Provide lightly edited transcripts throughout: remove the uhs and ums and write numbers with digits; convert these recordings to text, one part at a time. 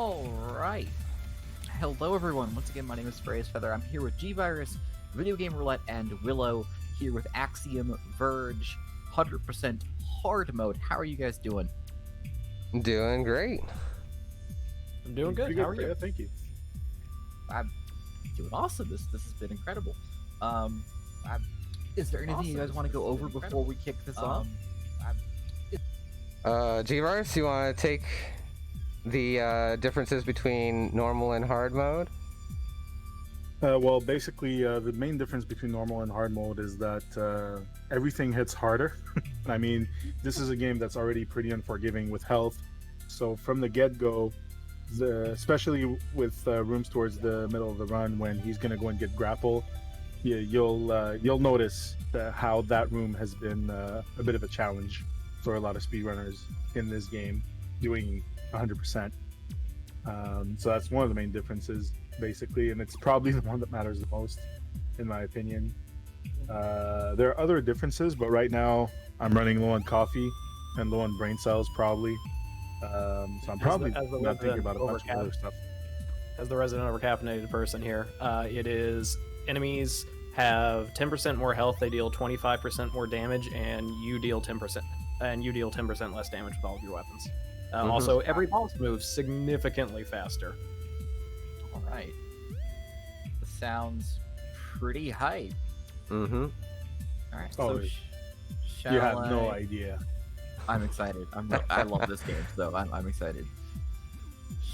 Alright. Hello everyone, once again my name is Feather. I'm here with G-Virus, VideoGameRoulette, and Willow, here with Axiom Verge, 100% hard mode. How are you guys doing? Doing great. I'm doing good. How are you? Yeah, thank you. I'm doing awesome. This has been incredible. Is there anything you guys want to go over before we kick this off? G-Virus, you want to take the differences between normal and hard mode? Well, basically, the main difference between normal and hard mode is that everything hits harder. I mean, this is a game that's already pretty unforgiving with health. So from the get-go, especially with rooms towards the middle of the run when he's going to go and get grapple, you'll notice how that room has been a bit of a challenge for a lot of speedrunners in this game, doing 100%. So that's one of the main differences, basically, and it's probably the one that matters the most, in my opinion. There are other differences, but right now I'm running low on coffee and low on brain cells, probably. So I'm probably not thinking about a bunch of other stuff. As the resident overcaffeinated person here, it is enemies have 10% more health, they deal 25% more damage, and you deal 10%. And you deal 10% less damage with all of your weapons. Also, every boss moves significantly faster. All right. This sounds pretty hype. Mm-hmm. All right. Oh, So shall You have I... no idea. I'm excited. I love this game, so I'm excited.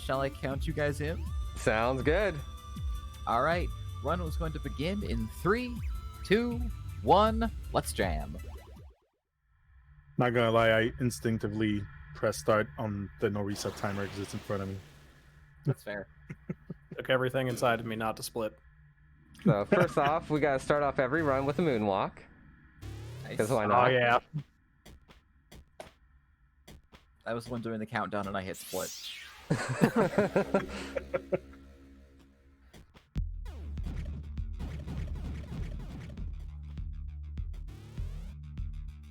Shall I count you guys in? Sounds good. All right. Run was going to begin in 3, 2, 1. Let's jam. Not gonna lie, I instinctively press start on the no reset timer because it's in front of me. That's fair. Took everything inside of me not to split. So first off, we gotta start off every run with a moonwalk. Nice. Because why not? Oh yeah. I was the one doing the countdown and I hit split.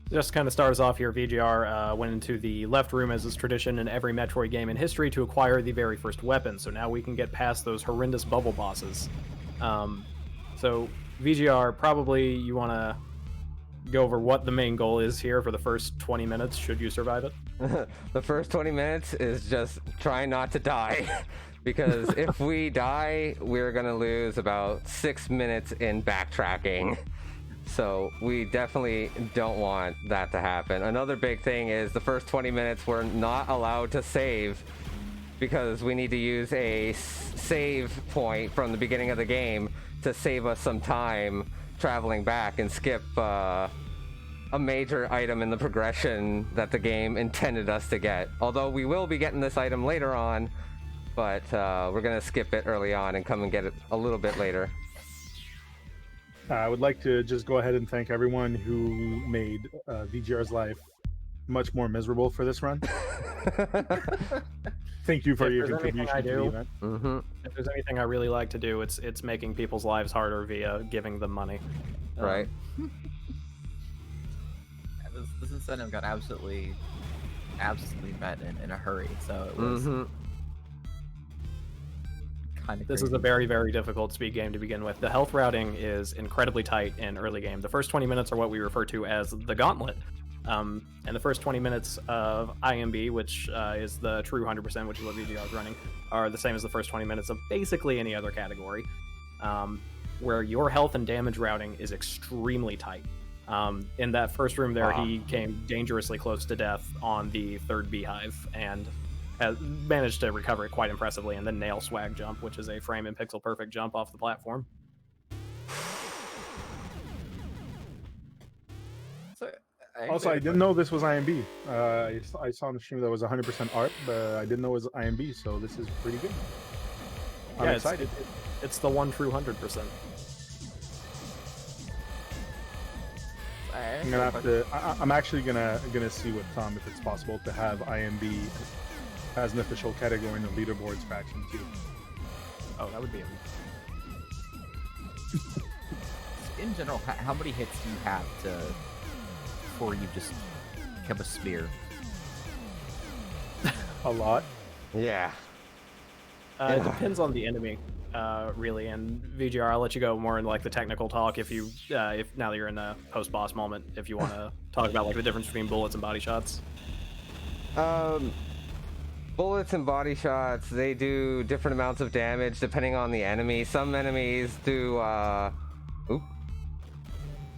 Just kind of start us off here, VGR went into the left room as is tradition in every Metroid game in history to acquire the very first weapon. So now we can get past those horrendous bubble bosses. So VGR, probably you want to go over what the main goal is here for the first 20 minutes, should you survive it? The first 20 minutes is just trying not to die. Because if we die, we're gonna lose about 6 minutes in backtracking. So we definitely don't want that to happen. Another big thing is the first 20 minutes we're not allowed to save because we need to use a save point from the beginning of the game to save us some time traveling back and skip a major item in the progression that the game intended us to get. Although we will be getting this item later on, but we're gonna skip it early on and come and get it a little bit later. I would like to just go ahead and thank everyone who made VGR's life much more miserable for this run. Thank you for your contribution to the event. If there's anything I really like to do, it's making people's lives harder via giving them money. Right. This incentive got absolutely met in a hurry, so it was kind of This is a very, very difficult speed game to begin with. The health routing is incredibly tight in early game. The first 20 minutes are what we refer to as the gauntlet. And the first 20 minutes of IMB, which is the true 100%, which is what VGR is running, are the same as the first 20 minutes of basically any other category, where your health and damage routing is extremely tight. In that first room there, he came dangerously close to death on the third beehive and has managed to recover it quite impressively, and then nail swag jump, which is a frame and pixel perfect jump off the platform. So, Also, I didn't know this was IMB. I saw on the stream that was 100% art, but I didn't know it was IMB, so this is pretty good. I'm excited. It's the one true 100%. I'm gonna have to. I'm actually gonna see with Tom if it's possible to have IMB as an official category in the leaderboards faction too. Oh, that would be in general, how many hits do you have before you just become a spear? A lot. Yeah. It depends on the enemy, really. And VGR, I'll let you go more in like the technical talk if now that you're in the post-boss moment, if you want to talk about like the difference between bullets and body shots. Bullets and body shots, they do different amounts of damage depending on the enemy. Some enemies do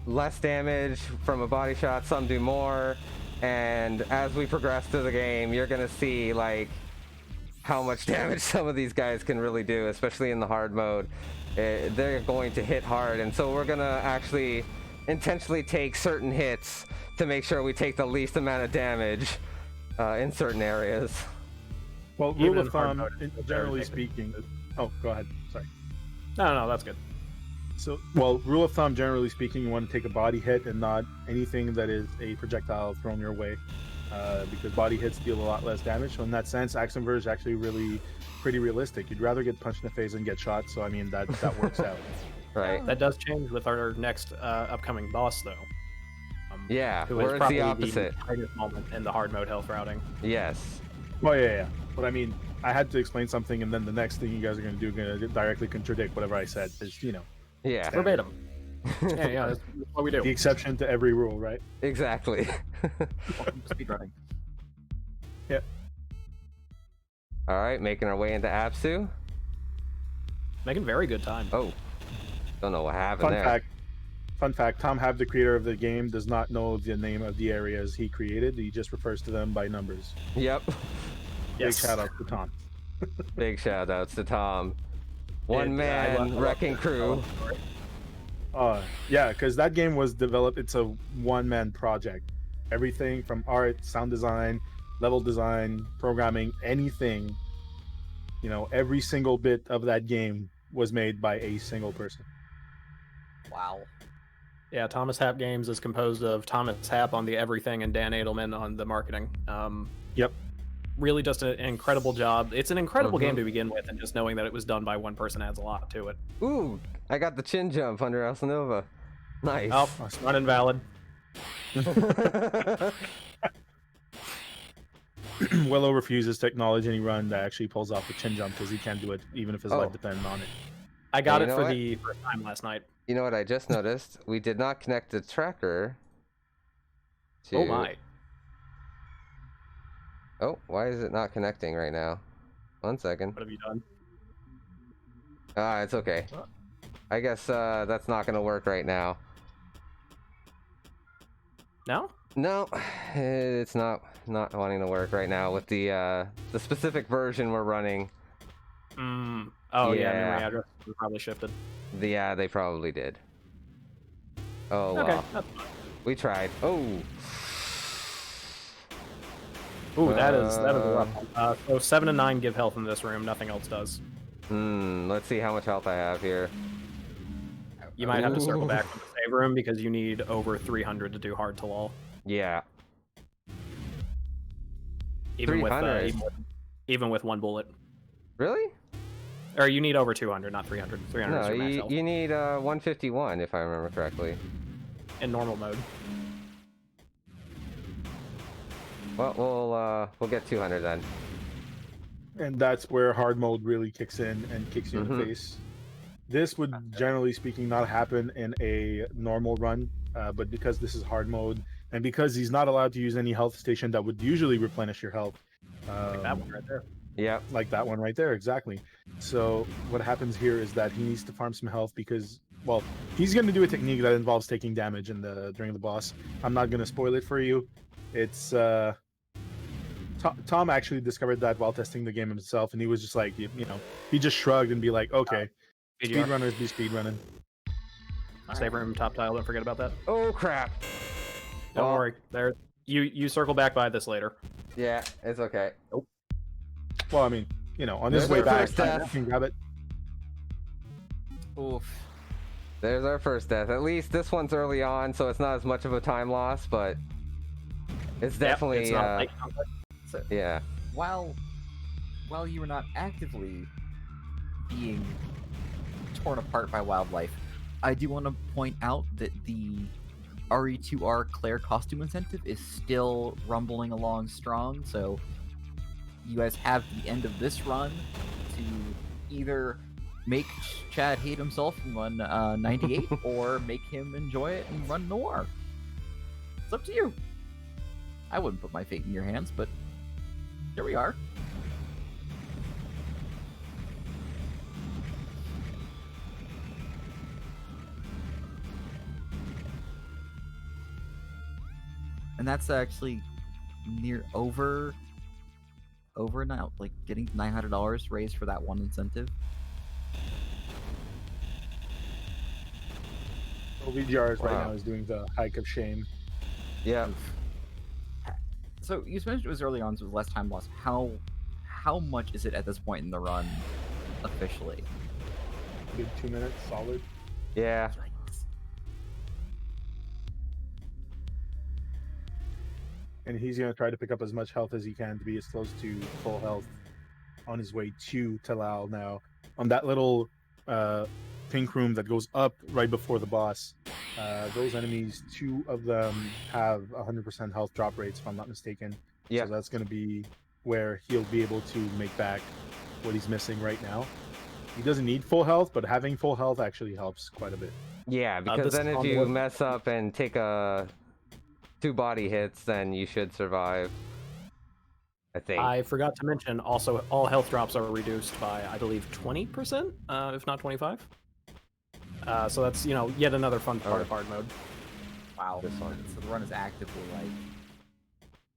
less damage from a body shot, some do more. And as we progress through the game, you're gonna see like how much damage some of these guys can really do, especially in the hard mode. They're going to hit hard, and so we're gonna actually intentionally take certain hits to make sure we take the least amount of damage in certain areas. Well, Even rule of in hard thumb, mode, generally it's speaking. Oh, go ahead. Sorry. No, that's good. So, well, rule of thumb, generally speaking, you want to take a body hit and not anything that is a projectile thrown your way, because body hits deal a lot less damage. So in that sense, Axiom Verge is actually really pretty realistic. You'd rather get punched in the face than get shot. So I mean that works out. Right. That does change with our next upcoming boss, though. Yeah, who where is it's probably the opposite. the tightest moment in the hard mode health routing. Yes. Oh yeah. But I mean, I had to explain something, and then the next thing you guys are going to do going to directly contradict whatever I said. Is Yeah. Verbatim. Yeah, that's what we do. the exception to every rule, right? Exactly. Speedrunning. Yep. All right, making our way into Apsu. Making very good time. Oh, don't know what happened there. Fun fact, Tom Hab, the creator of the game, does not know the name of the areas he created. He just refers to them by numbers. Yep. Big shout out to Tom. Big shout outs to Tom. One man wrecking crew. Yeah, because that game was developed, it's a one-man project. Everything from art, sound design, level design, programming, anything, every single bit of that game was made by a single person. Wow. Yeah, Thomas Hap Games is composed of Thomas Hap on the everything and Dan Edelman on the marketing. Yep. Really just an incredible job. It's an incredible game to begin with, and just knowing that it was done by one person adds a lot to it. Ooh, I got the chin jump under Alcinova. Nice. Oh, it's not invalid. Willow refuses to acknowledge any run that actually pulls off the chin jump because he can't do it even if his life depended on it. I got Hey, it you for know what? the first time last night. You know what I just noticed? We did not connect the tracker to... Oh my. Oh, why is it not connecting right now? 1 second. What have you done? It's okay. I guess that's not gonna work right now. No? No, it's not wanting to work right now with the specific version we're running. Oh yeah, Yeah. memory address was probably shifted. Yeah, they probably did. Oh Okay. wow. That's fine. We tried. Oh. Ooh, that is a rough one. So 7 and 9 give health in this room. Nothing else does. Let's see how much health I have here. You might have to circle back from the save room because you need over 300 to do hard to lull. Yeah. Even with 300. even with one bullet. Really? Or you need over 200, not 300. 300 is No, your max health you need 151 if I remember correctly. in normal mode. Well, we'll get 200 then. And that's where hard mode really kicks in and kicks you in the face. This would, generally speaking, not happen in a normal run, but because this is hard mode, and because he's not allowed to use any health station that would usually replenish your health. Like that one right there. Yep. Like that one right there, exactly. So what happens here is that he needs to farm some health because, well, he's going to do a technique that involves taking damage during the boss. I'm not going to spoil it for you. It's Tom actually discovered that while testing the game himself, and he was just like, he just shrugged and be like, okay, speedrunners be speedrunning. Save room top tile. Don't forget about that. Oh crap. Don't Well- worry. There. You circle back by this later. Yeah, it's okay. Well, I mean, on his There's way our back, first death. you can grab it. Oof. There's our first death. At least this one's early on, so it's not as much of a time loss, but it's definitely It's not like So, yeah. while you were not actively being torn apart by wildlife, I do want to point out that the RE2R Claire costume incentive is still rumbling along strong, so you guys have the end of this run to either make Chad hate himself and run 98, or make him enjoy it and run Noir. It's up to you. I wouldn't put my fate in your hands, but here we are. And that's actually near over now, like getting $900 raised for that one incentive. VGRs right now is doing the hike of shame. Yeah. So you mentioned it was early on, so it was less time lost. How much is it at this point in the run officially? Good 2 minutes, solid. Yeah. And he's going to try to pick up as much health as he can to be as close to full health on his way to Talal now. On that little pink room that goes up right before the boss, those enemies, 2 of them have 100% health drop rates, if I'm not mistaken. Yeah. So that's going to be where he'll be able to make back what he's missing right now. He doesn't need full health, but having full health actually helps quite a bit. Yeah, because then if you mess up and take 2 body hits, then you should survive. I think. I forgot to mention also all health drops are reduced by, I believe, 20%, if not 25. So that's, you know, yet another fun part of hard mode. Wow. This one. So the run is actively like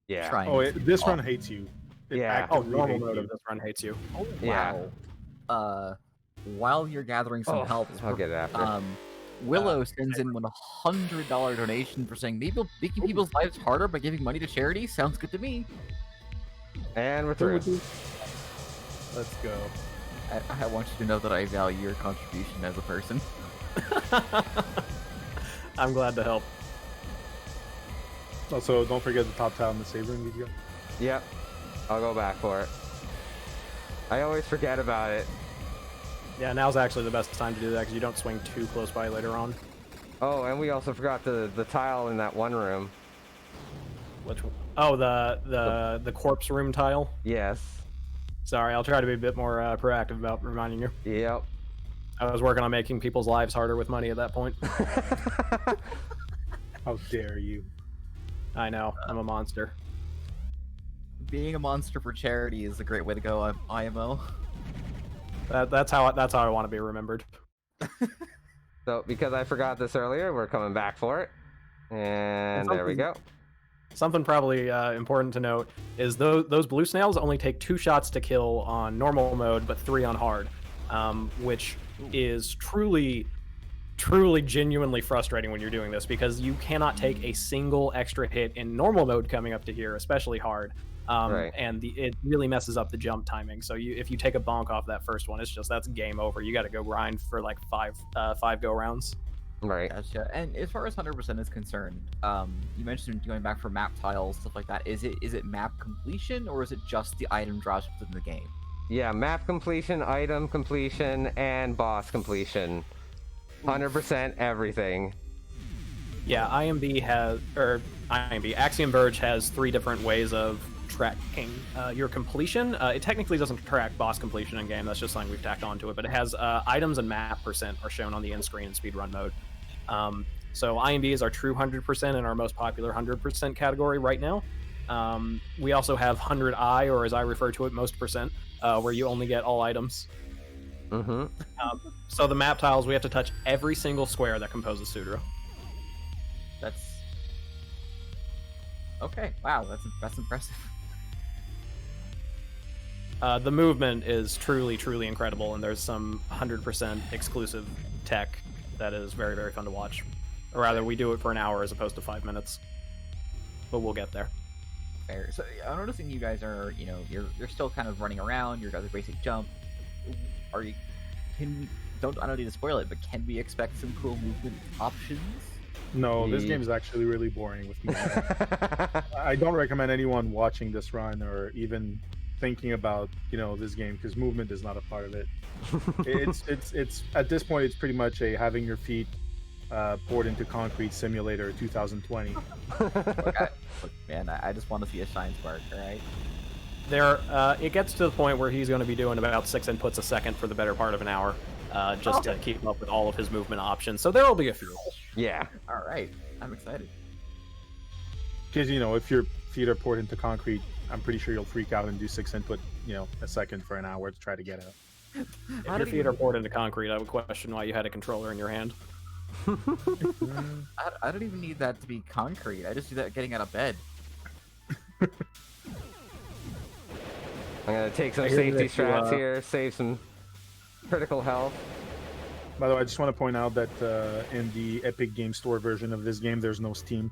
Yeah. trying. Oh, to this off. run hates you. It Yeah. Oh, actively normal hates mode you. of this run hates you. Oh, Yeah. wow. While you're gathering some Oh, help, I'll get it after. Willow sends in $100 donation for saying making people's lives harder by giving money to charity. Sounds good to me. And we're through. Let's go. I want you to know that I value your contribution as a person. I'm glad to help. Also, don't forget the top tile in the save room video. Yep. I'll go back for it. I always forget about it. Yeah, now's actually the best time to do that because you don't swing too close by later on. Oh, and we also forgot the tile in that one room. Which one? Oh, the corpse room tile. Yes. Sorry, I'll try to be a bit more proactive about reminding you. Yep. I was working on making people's lives harder with money at that point. How dare you? I know, I'm a monster. Being a monster for charity is a great way to go, IMO. That's how I want to be remembered. So, because I forgot this earlier, we're coming back for it. And there we go. Something probably important to note is those blue snails only take 2 shots to kill on normal mode, but 3 on hard, which is truly, genuinely frustrating when you're doing this because you cannot take a single extra hit in normal mode coming up to here, especially hard. Right. And it really messes up the jump timing. So if you take a bonk off that first one, that's game over. You got to go grind for like 5 go rounds. Right. Gotcha. And as far as 100% is concerned, you mentioned going back for map tiles, stuff like that. Is it map completion or is it just the item drops within the game? Yeah, map completion, item completion, and boss completion. 100% everything. Yeah, Axiom Verge has 3 different ways of tracking your completion. It technically doesn't track boss completion in game. That's just something we've tacked onto it. But it has items and map percent are shown on the end screen in speedrun mode. So IMB is our true 100% and our most popular 100% category right now. We also have 100I, or as I refer to it, most percent, where you only get all items. Mm-hmm. So the map tiles, we have to touch every single square that composes Sudra. That's okay. Wow, that's impressive. The movement is truly incredible, and there's some 100% exclusive tech that is very, very fun to watch. Or rather, we do it for an hour as opposed to 5 minutes. But we'll get there. Fair. So I'm noticing you guys are, you're still kind of running around. Your guys' basic jump. Are you? I don't need to spoil it, but can we expect some cool movement options? No, this game is actually really boring with me. I don't recommend anyone watching this run or even thinking about this game because movement is not a part of it. It's at this point it's pretty much a having your feet poured into concrete simulator 2020. Look, man, I just want to see a shine spark, all right? It gets to the point where he's going to be doing about 6 inputs a second for the better part of an hour, just to keep up with all of his movement options. So there will be a few. Yeah. All right, I'm excited. Because, you know, if your feet are poured into concrete, I'm pretty sure you'll freak out and do 6 input, you know, a second for an hour to try to get out. If your feet are poured into concrete, I would question why you had a controller in your hand. I don't even need that to be concrete. I just do that getting out of bed. I'm gonna take some I hear safety that you, strats here, save some critical health. By the way, I just want to point out that in the Epic Game Store version of this game, there's no Steam.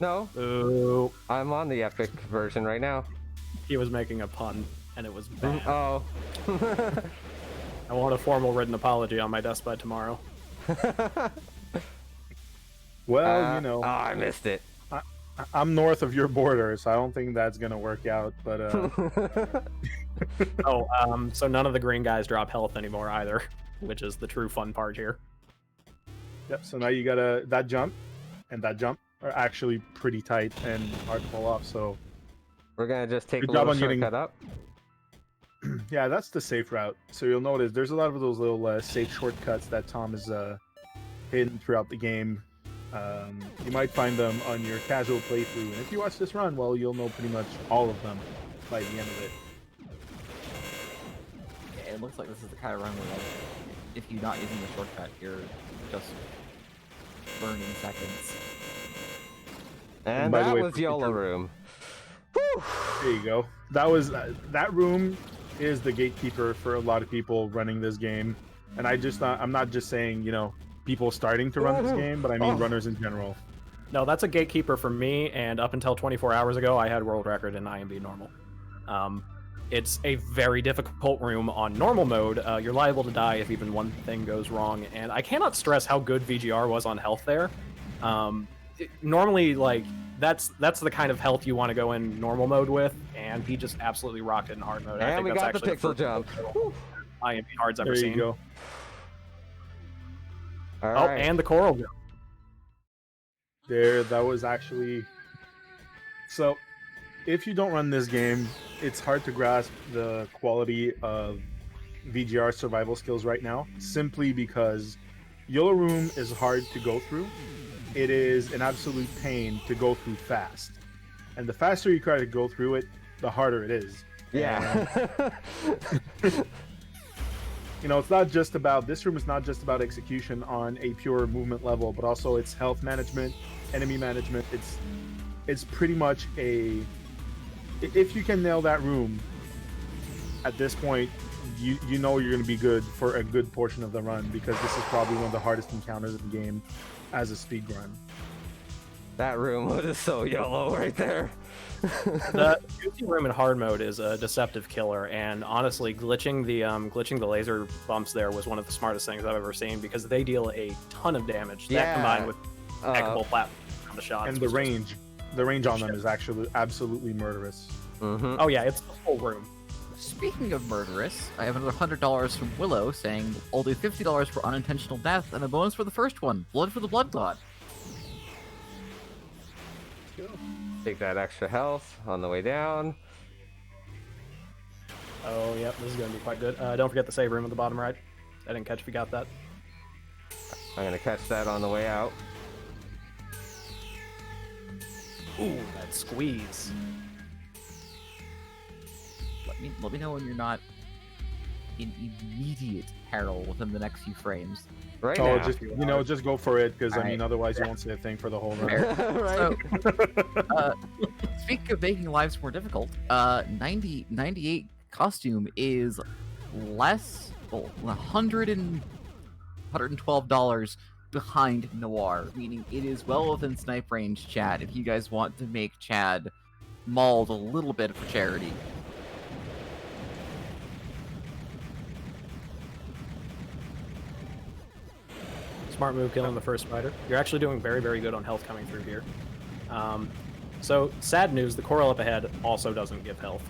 No, Ooh, I'm on the Epic version right now. he was making a pun, and it was bad. Oh. I want a formal written apology on my desk by tomorrow. Well, you know, I missed it. I'm north of your border, so I don't think that's gonna work out. But So none of the green guys drop health anymore either, which is the true fun part here. yep. So now you gotta that jump and that jump are actually pretty tight and hard to pull off. So We're gonna just take Good a job little on getting- shortcut up. yeah, that's the safe route. So you'll notice there's a lot of those little safe shortcuts that Tom is hidden throughout the game. You might find them on your casual playthrough, and if you watch this run, well, you'll know pretty much all of them by the end of it. Yeah, it looks like this is the kind of run where, like, if you're not using the shortcut, you're just burning seconds. And by the that way, was for YOLO future- room. There you go. That was that room is the gatekeeper for a lot of people running this game, and I'm not just saying, you know, people starting to run this game, but I mean runners in general. No, that's a gatekeeper for me, and up until 24 hours ago, I had world record in IMB normal. It's a very difficult room on normal mode. You're liable to die if even one thing goes wrong, and I cannot stress how good VGR was on health there. Normally, like, that's the kind of health you want to go in normal mode with, and he just absolutely rocked it in hard mode. I And think we that's got the actually pixel jump. IMB hard's ever There seen. you go. All Oh, right. and the coral jump. That was actually so. If you don't run this game, it's hard to grasp the quality of VGR survival skills right now, simply because YOLO Room is hard to go through. It is an absolute pain to go through fast, and the faster you try to go through it, the harder it is. Yeah. You know, it's not just about this room is not just about execution on a pure movement level, but also its health management, enemy management. It's pretty much if you can nail that room at this point, you know you're going to be good for a good portion of the run, because this is probably one of the hardest encounters of the game as a speed run. That room was so YOLO right there. The goofy room in hard mode is a deceptive killer, and honestly, glitching the laser bumps there was one of the smartest things I've ever seen, because they deal a ton of damage. That Yeah. combined with impeccable platform on the shots. And the was just- range on them is actually absolutely murderous. Mhm. Oh yeah, it's the whole room. Speaking of murderous, I have another $100 from Willow saying, I'll do $50 for unintentional death and a bonus for the first one, blood for the blood god. Take that extra health on the way down. Oh yep, this is gonna be quite good. Don't forget the save room at the bottom right. I didn't catch if you got that. I'm gonna catch that on the way out. Ooh, that squeeze. Let me know when you're not in immediate peril within the next few frames. Right Oh, now. just go for it, because I Alright. mean, otherwise you won't say a thing for the whole run. Right. So, speaking of making lives more difficult, 98 costume is less, $112 behind Noir, meaning it is well within snipe range, Chad, if you guys want to make Chad mauled a little bit for charity. Smart move killing the first spider. You're actually doing very, very good on health coming through here. So, sad news, the coral up ahead also doesn't give health.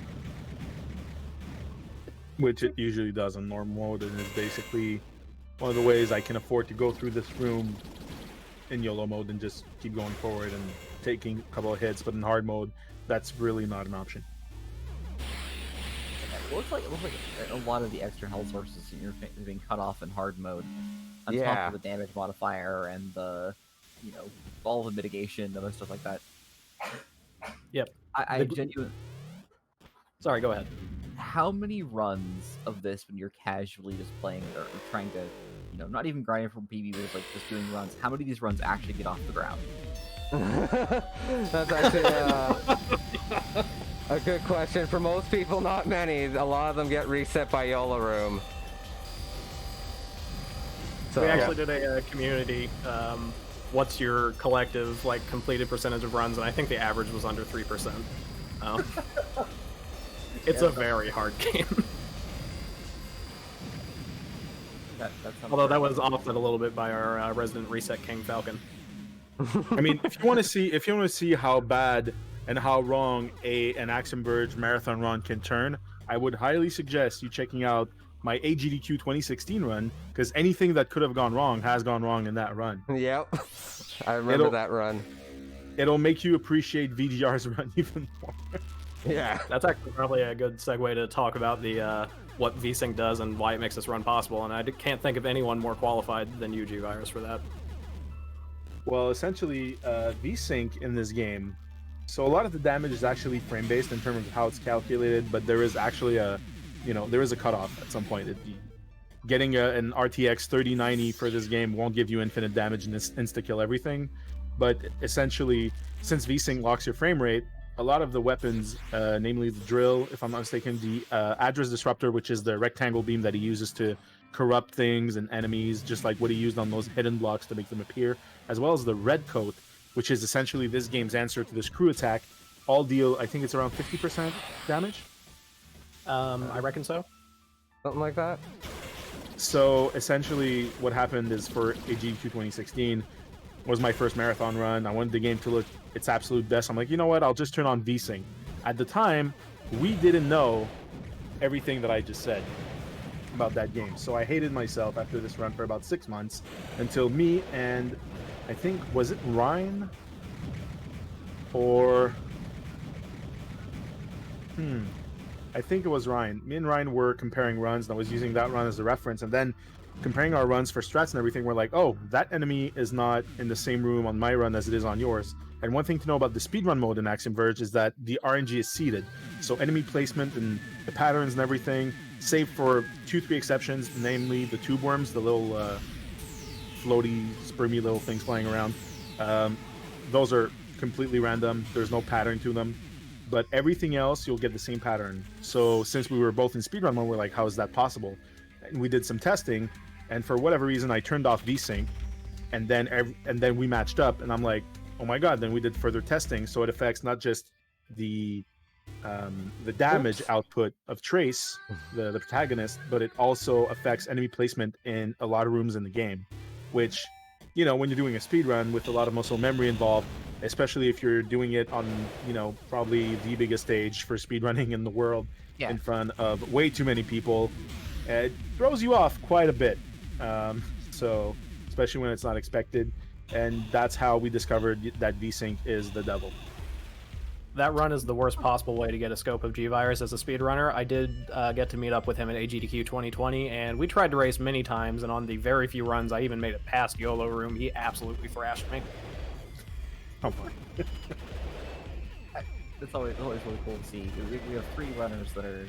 Which it usually does in normal mode, and is basically one of the ways I can afford to go through this room in YOLO mode and just keep going forward and taking a couple of hits. But in hard mode, that's really not an option. it looks like a lot of the extra health sources are being cut off in hard mode. On top Yeah. of the damage modifier and the, all the mitigation and other stuff like that. Yep. I genuinely. Sorry, go ahead. How many runs of this when you're casually just playing or trying to, not even grinding for PB, but just doing runs? How many of these runs actually get off the ground? That's actually a good question. For most people, not many. A lot of them get reset by YOLO Room. So, We actually did a community. What's your collective completed percentage of runs? And I think the average was under 3%. It's a very hard game. Although that was offset a little bit by our resident reset king Falcon. I mean, if you want to see how bad and how wrong an Axiom Verge marathon run can turn, I would highly suggest you checking out my AGDQ 2016 run, because anything that could have gone wrong has gone wrong in that run. Yep. I remember that run. It'll make you appreciate VGR's run even more. Yeah. That's actually probably a good segue to talk about the what VSync does and why it makes this run possible, and I can't think of anyone more qualified than you, G-Virus, for that. Well, essentially, VSync in this game, so a lot of the damage is actually frame-based in terms of how it's calculated, but there is actually there is a cutoff at some point. Getting an RTX 3090 for this game won't give you infinite damage and insta-kill everything, but essentially, since VSync locks your frame rate, a lot of the weapons, namely the drill, if I'm not mistaken, the address disruptor, which is the rectangle beam that he uses to corrupt things and enemies, just like what he used on those hidden blocks to make them appear, as well as the red coat, which is essentially this game's answer to this crew attack, all deal, I think it's around 50% damage? I reckon so. Something like that. So essentially what happened is for AGDQ 2016 was my first marathon run. I wanted the game to look its absolute best. I'm like, you know what? I'll just turn on VSync. At the time, we didn't know everything that I just said about that game. So I hated myself after this run for about 6 months until me and I think, was it Ryan? Or... I think it was Ryan. Me and Ryan were comparing runs, and I was using that run as a reference, and then comparing our runs for strats and everything, we're like, oh, that enemy is not in the same room on my run as it is on yours. And one thing to know about the speedrun mode in Axiom Verge is that the RNG is seeded. So enemy placement and the patterns and everything, save for 2-3 exceptions, namely the tube worms, the little floaty, spermy little things flying around. Those are completely random. There's no pattern to them. But everything else, you'll get the same pattern. So since we were both in speedrun mode, we're like, how is that possible? And we did some testing, and for whatever reason, I turned off VSync, and then we matched up, and I'm like, oh my god! Then we did further testing, so it affects not just the damage output of Trace, the protagonist, but it also affects enemy placement in a lot of rooms in the game, which, when you're doing a speedrun with a lot of muscle memory involved, especially if you're doing it on, probably the biggest stage for speedrunning in the world, in front of way too many people, it throws you off quite a bit. So, especially when it's not expected, and that's how we discovered that VSync is the devil. That run is the worst possible way to get a scope of G-Virus as a speedrunner. I did get to meet up with him at AGDQ 2020, and we tried to race many times, and on the very few runs I even made it past YOLO Room, he absolutely thrashed me. Oh my. It's always really cool to see. We have 3 runners that are,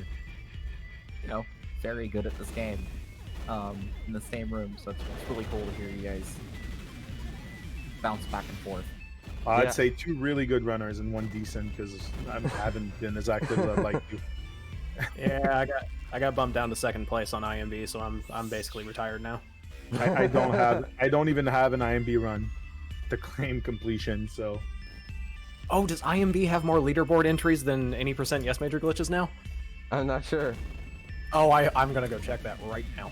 very good at this game in the same room, so it's really cool to hear you guys bounce back and forth. I'd say 2 really good runners and 1 decent, because I haven't been as active as I'd like to. Yeah, I got bumped down to 2nd place on IMB, so I'm basically retired now. I don't even have an IMB run to claim completion, so. Oh, does IMB have more leaderboard entries than any % yes major glitches now? I'm not sure. Oh, I'm gonna go check that right now.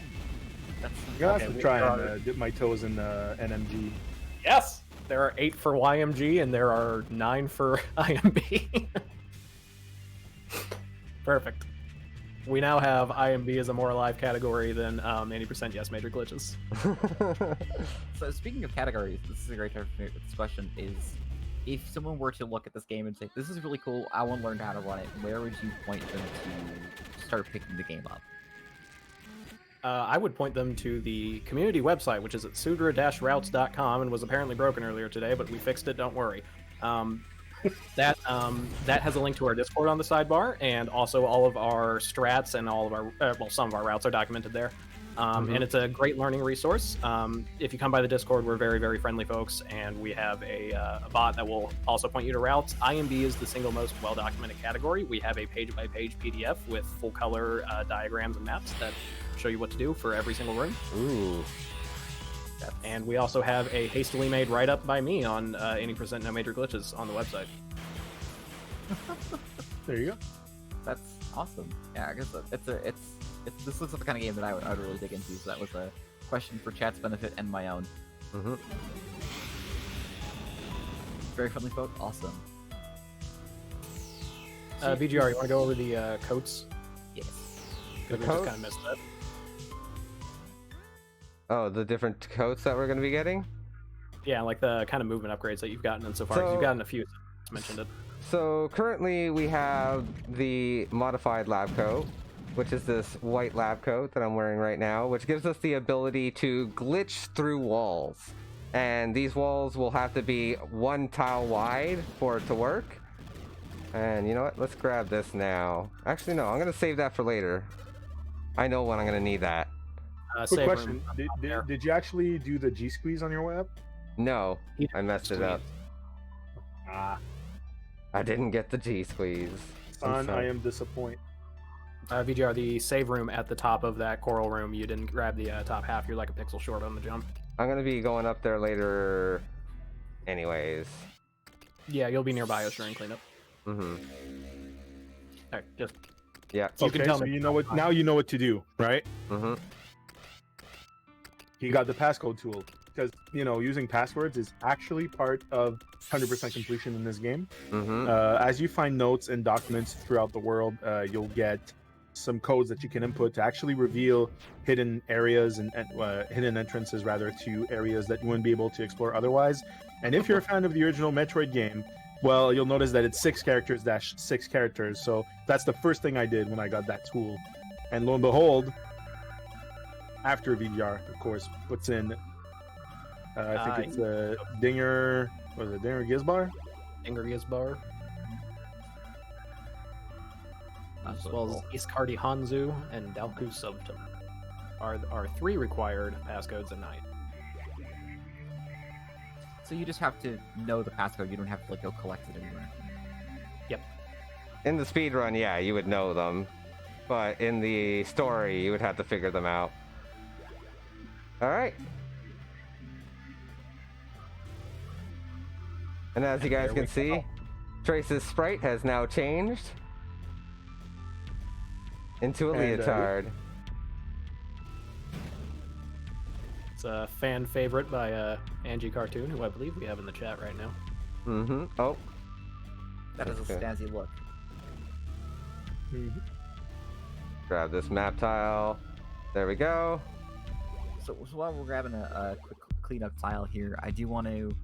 I'm gonna have to try and dip my toes in NMG. Yes! There are 8 for YMG and there are 9 for IMB. Perfect. We now have IMB as a more alive category than any % yes major glitches. So speaking of categories, this is a great time for this question, is if someone were to look at this game and say, "This is really cool. I want to learn how to run it," where would you point them to start picking the game up? I would point them to the community website, which is at sudra-routes.com, and was apparently broken earlier today, but we fixed it. Don't worry. That has a link to our Discord on the sidebar, and also all of our strats and all of our some of our routes are documented there. And it's a great learning resource. If you come by the Discord, we're very, very friendly folks, and we have a bot that will also point you to routes. IMB is the single most well-documented category. We have a page-by-page PDF with full-color diagrams and maps that show you what to do for every single room. Ooh. And we also have a hastily made write-up by me on any percent no major glitches on the website. There you go. That's awesome. Yeah, I guess this looks like the kind of game that I would really dig into. So that was a question for chat's benefit and my own. Very friendly folk. Awesome. VGR, you want to go over the coats? Yes. Because we just kind of missed that. Oh, the different coats that we're going to be getting? Yeah, like the kind of movement upgrades that you've gotten insofar. So, you've gotten a few. Mentioned it. So currently we have the modified lab coat, which is this white lab coat that I'm wearing right now, which gives us the ability to glitch through walls. And these walls will have to be 1 tile wide for it to work. And you know what? Let's grab this now. Actually, no, I'm going to save that for later. I know when I'm going to need that. Quick question. Did you actually do the G-squeeze on your web? No, I messed it up. I didn't get the G-squeeze. Son, I am disappointed. VGR, the save room at the top of that coral room, you didn't grab the top half. You're like a pixel short on the jump. I'm going to be going up there later anyways. Yeah, you'll be nearby us during cleanup. Mm-hmm. Alright, just... Yeah. So you can tell so me. you know what, now you know what to do, right? Mm-hmm. You got the passcode tool. Because, you know, using passwords is actually part of 100% completion in this game. Mm-hmm. As you find notes and documents throughout the world, you'll get some codes that you can input to actually reveal hidden areas and hidden entrances, rather, to areas that you wouldn't be able to explore otherwise. And if you're a fan of the original Metroid game, well, you'll notice that it's 6 characters - 6 characters. So that's the first thing I did when I got that tool. And lo and behold, after VDR, of course, what's in... I think it's Dinger... What is it? Dinger Gizbar? Dinger Gizbar. As well as Iscardi Hanzu and Dalku Subtum are 3 required passcodes a night. So you just have to know the passcode. You don't have to go collect it anywhere. Yep. In the speedrun, yeah, you would know them. But in the story, you would have to figure them out. Alright. And as you guys can see, Trace's sprite has now changed into a leotard. It's a fan favorite by Angie Cartoon, who I believe we have in the chat right now. Mm-hmm. Oh. That is a snazzy look. Grab this map tile. There we go. So while we're grabbing a quick cleanup tile here, I do want to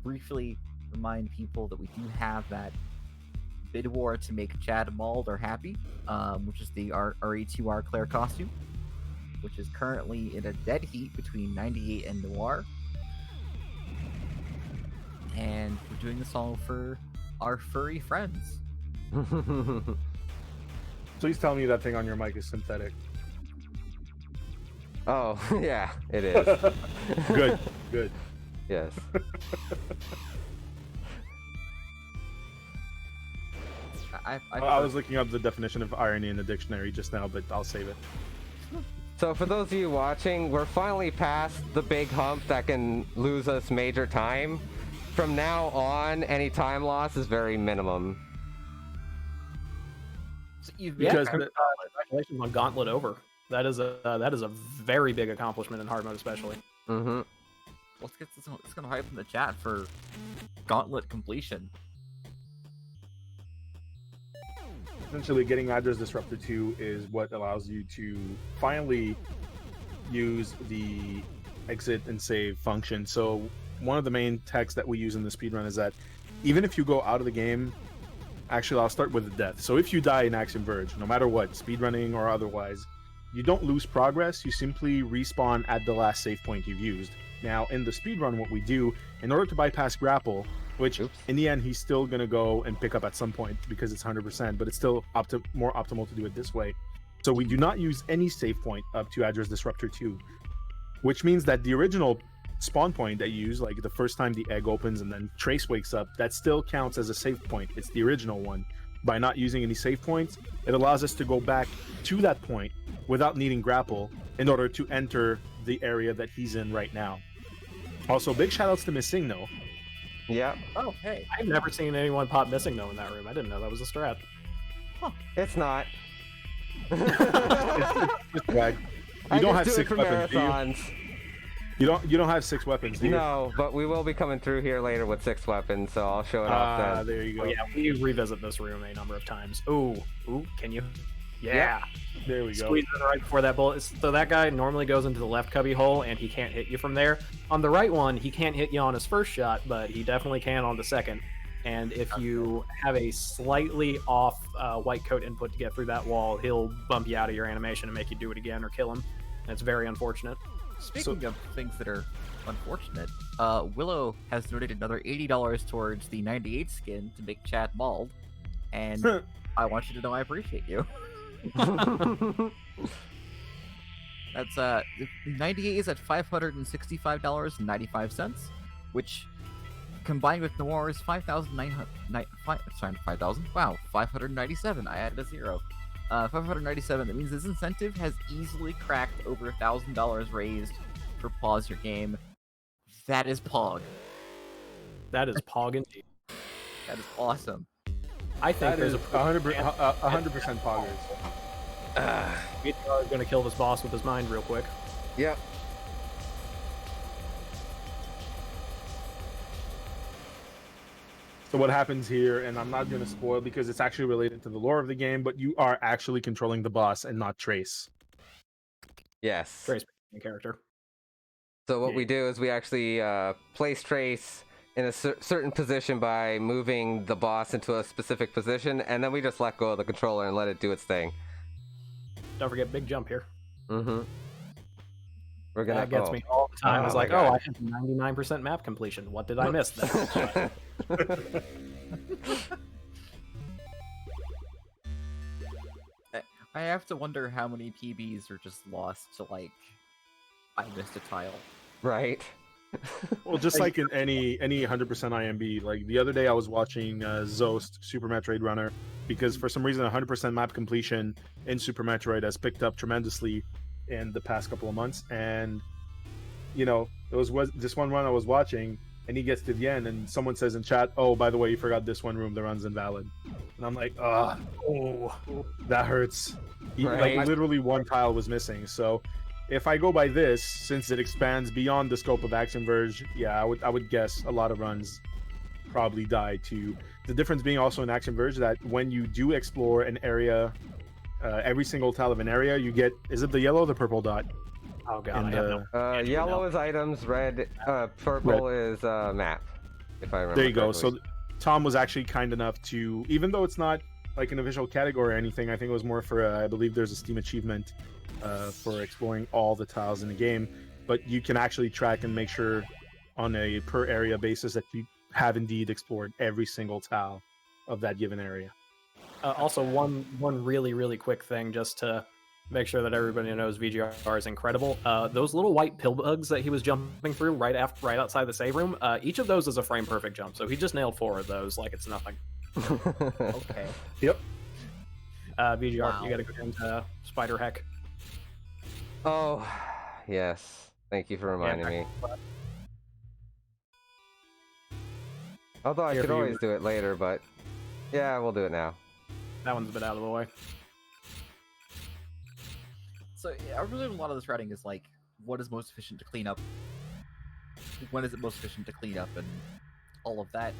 briefly remind people that we do have that bid war to make Chad Mulder happy, which is the RE2R Claire costume, which is currently in a dead heat between 98 and Noir. And we're doing this all for our furry friends. Please tell me that thing on your mic is synthetic. Oh, yeah, it is. Good, good. Yes. I was looking up the definition of irony in the dictionary just now, but I'll save it. So for those of you watching, we're finally past the big hump that can lose us major time. From now on, any time loss is very minimum. So you've Because congratulations on Gauntlet over. That is a very big accomplishment in hard mode, especially. Mm-hmm. Let's get this. It's gonna hype in the chat for Gauntlet completion. Essentially, getting address disruptor 2 is what allows you to finally use the exit and save function. So one of the main techs that we use in the speedrun is that even if you go out of the game, actually, I'll start with the death. So if you die in Axiom Verge, no matter what, speedrunning or otherwise, you don't lose progress. You simply respawn at the last save point you've used. Now, in the speedrun, what we do, in order to bypass grapple, which in the end, he's still going to go and pick up at some point because it's 100%, but it's still more optimal to do it this way. So we do not use any save point up to Address Disruptor 2, which means that the original spawn point that you use, like the first time the egg opens and then Trace wakes up, that still counts as a save point. It's the original one. By not using any save points, it allows us to go back to that point without needing grapple in order to enter the area that he's in right now. Also, big shoutouts to Missing though. Yeah. Oh, hey. I've never seen anyone pop Missing though in that room. I didn't know that was a strat. Huh. It's not. It's swag. You don't have 6 weapons, do you? You don't have 6 weapons, do you? No, but we will be coming through here later with 6 weapons, so I'll show it off then. There you go. Oh, yeah, we revisit this room a number of times. Ooh, can you? Yeah. There we go. Squeeze it right before that bullet. So that guy normally goes into the left cubby hole, and he can't hit you from there. On the right one, he can't hit you on his first shot, but he definitely can on the second. And if you have a slightly off white coat input to get through that wall, he'll bump you out of your animation and make you do it again or kill him. And it's very unfortunate. Speaking of things that are unfortunate, Willow has donated another $80 towards the 98 skin to make Chad bald, and I want you to know I appreciate you. That's 98 is at $565.95, which combined with Noir's 5,000. Wow, 597. I added a zero. 597. That means this incentive has easily cracked over $1,000 raised for Pause Your Game. That is Pog. That is Pog indeed. That is awesome. I think there's 100% Poggers. We're going to kill this boss with his mind real quick. Yep. So what happens here, and I'm not going to spoil because it's actually related to the lore of the game, but you are actually controlling the boss and not Trace. Yes. Trace being character. So what we do is we actually place Trace in a certain position by moving the boss into a specific position, and then we just let go of the controller and let it do its thing. Don't forget big jump here. Mm-hmm. We're gonna. That gets me all the time. It's like, I have 99% map completion. What did I miss? I have to wonder how many PBs are just lost to, like, I missed a tile. Right. Well, just like in any 100% IMB, like the other day I was watching Zost Super Metroid Runner, because for some reason 100% map completion in Super Metroid has picked up tremendously in the past couple of months, and you know, it was this one run I was watching, and he gets to the end and someone says in chat, oh, by the way, you forgot this one room, the run's invalid. And I'm like, oh, that hurts. Right. Like literally one tile was missing. So if I go by this, since it expands beyond the scope of Axiom Verge, yeah, I would guess a lot of runs probably die too. The difference being also in Axiom Verge that when you do explore an area, every single tile of an area, you get, is it the yellow or the purple dot? Oh god, I have no. Yellow is items, purple is map. If I remember. There you go. correctly. So Tom was actually kind enough to, even though it's not like an official category or anything, I think it was more for, I believe there's a Steam achievement for exploring all the tiles in the game, but you can actually track and make sure on a per area basis that you have indeed explored every single tile of that given area. Also, one really quick thing just to make sure that everybody knows VGR is incredible. Those little white pill bugs that he was jumping through right outside the save room, each of those is a frame perfect jump, so he just nailed 4 of those like it's nothing. Okay. Yep. VGR, Wow. you gotta go into Spider Heck. Oh, yes. Thank you for reminding me. Although I Here could for you. always do it later, but yeah, we'll do it now. That one's a bit out of the way. So yeah, I really a lot of this writing is like, what is most efficient to clean up? When is it most efficient to clean up, and all of that?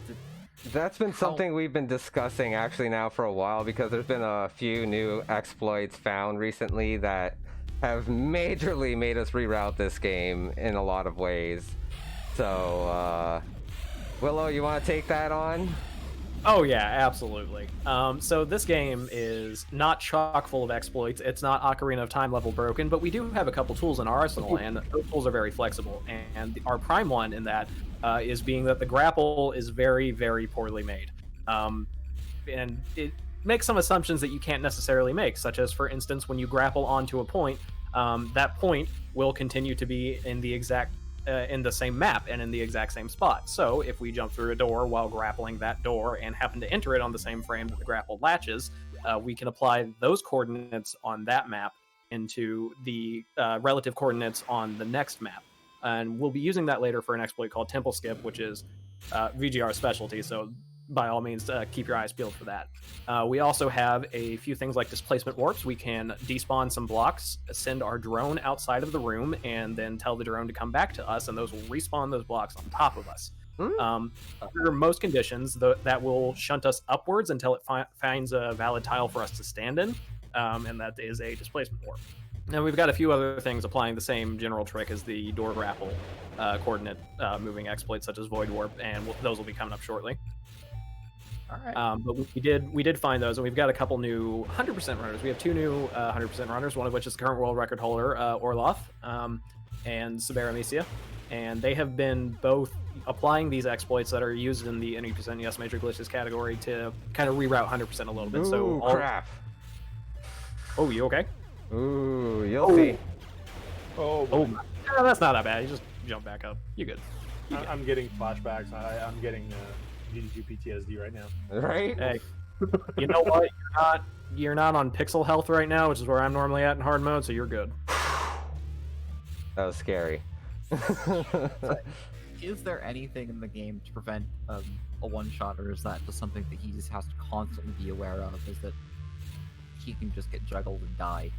That's been something we've been discussing actually now for a while, because there's been a few new exploits found recently that have majorly made us reroute this game in a lot of ways. So Willow, you want to take that on? Oh yeah, absolutely. So this game is not chock full of exploits. It's not Ocarina of Time level broken, but we do have a couple tools in our arsenal, and those tools are very flexible. And our prime one in that is being that the grapple is very, very poorly made. And it makes some assumptions that you can't necessarily make, such as, for instance, when you grapple onto a point, that point will continue to be in the exact in the same map and in the exact same spot. So if we jump through a door while grappling that door and happen to enter it on the same frame that the grapple latches, we can apply those coordinates on that map into the relative coordinates on the next map. And we'll be using that later for an exploit called Temple Skip, which is VGR's specialty. So by all means, keep your eyes peeled for that. We also have a few things like displacement warps. We can despawn some blocks, send our drone outside of the room, and then tell the drone to come back to us, and those will respawn those blocks on top of us. Under most conditions, that will shunt us upwards until it finds a valid tile for us to stand in, and that is a displacement warp. And we've got a few other things applying the same general trick as the door grapple coordinate moving exploits, such as Void Warp, and those will be coming up shortly. All right. But we did find those, and we've got a couple new 100% runners. We have two new 100% runners, one of which is the current world record holder, Orloff, and Saberamicia. And they have been both applying these exploits that are used in the 80% yes major glitches category to kind of reroute 100% a little bit. Ooh, So crap. Oh, you okay? Ooh, you'll see. Oh, that's not that bad. You just jump back up. You're good. I'm getting flashbacks. I'm getting GDQ PTSD right now. Right? Hey, you know what? You're not on pixel health right now, which is where I'm normally at in hard mode, so you're good. That was scary. Is there anything in the game to prevent a one-shot, or is that just something that he just has to constantly be aware of, is that he can just get juggled and die?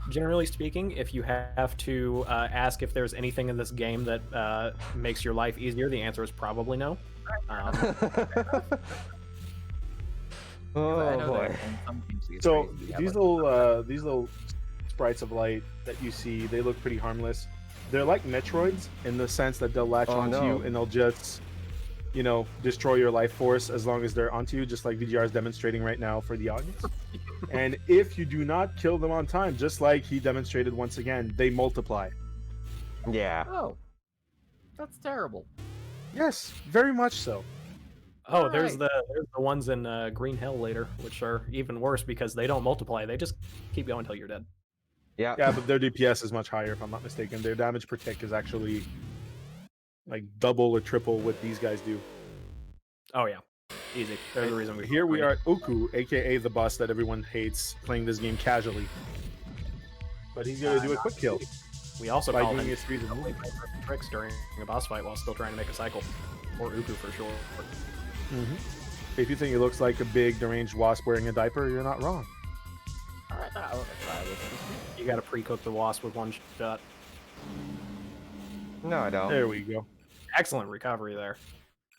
Generally speaking, if you have to ask if there's anything in this game that makes your life easier, the answer is probably no. Oh I know boy. that in some games it's So crazy, yeah, these but- little sprites of light that you see, they look pretty harmless. They're like Metroids in the sense that they'll latch onto no. you and they'll just, destroy your life force as long as they're onto you, just like VGR is demonstrating right now for the audience. And if you do not kill them on time, just like he demonstrated once again, they multiply. Yeah. Oh, that's terrible. Yes, very much so. Oh, there's Alright. the ones in Green Hill later, which are even worse because they don't multiply. They just keep going until you're dead. Yeah. Yeah, but their DPS is much higher, if I'm not mistaken. Their damage per tick is actually like double or triple what these guys do. Oh yeah, easy. There's a reason we. Here we are at Uku, aka the boss that everyone hates, playing this game casually. But he's gonna do a quick kill We also by call doing him his freeze of move. tricks during a boss fight while still trying to make a cycle, or Uku for sure. If you think he looks like a big deranged wasp wearing a diaper, you're not wrong. All right, You got to pre-cook the wasp with one shot. No, I don't. There we go. Excellent recovery there.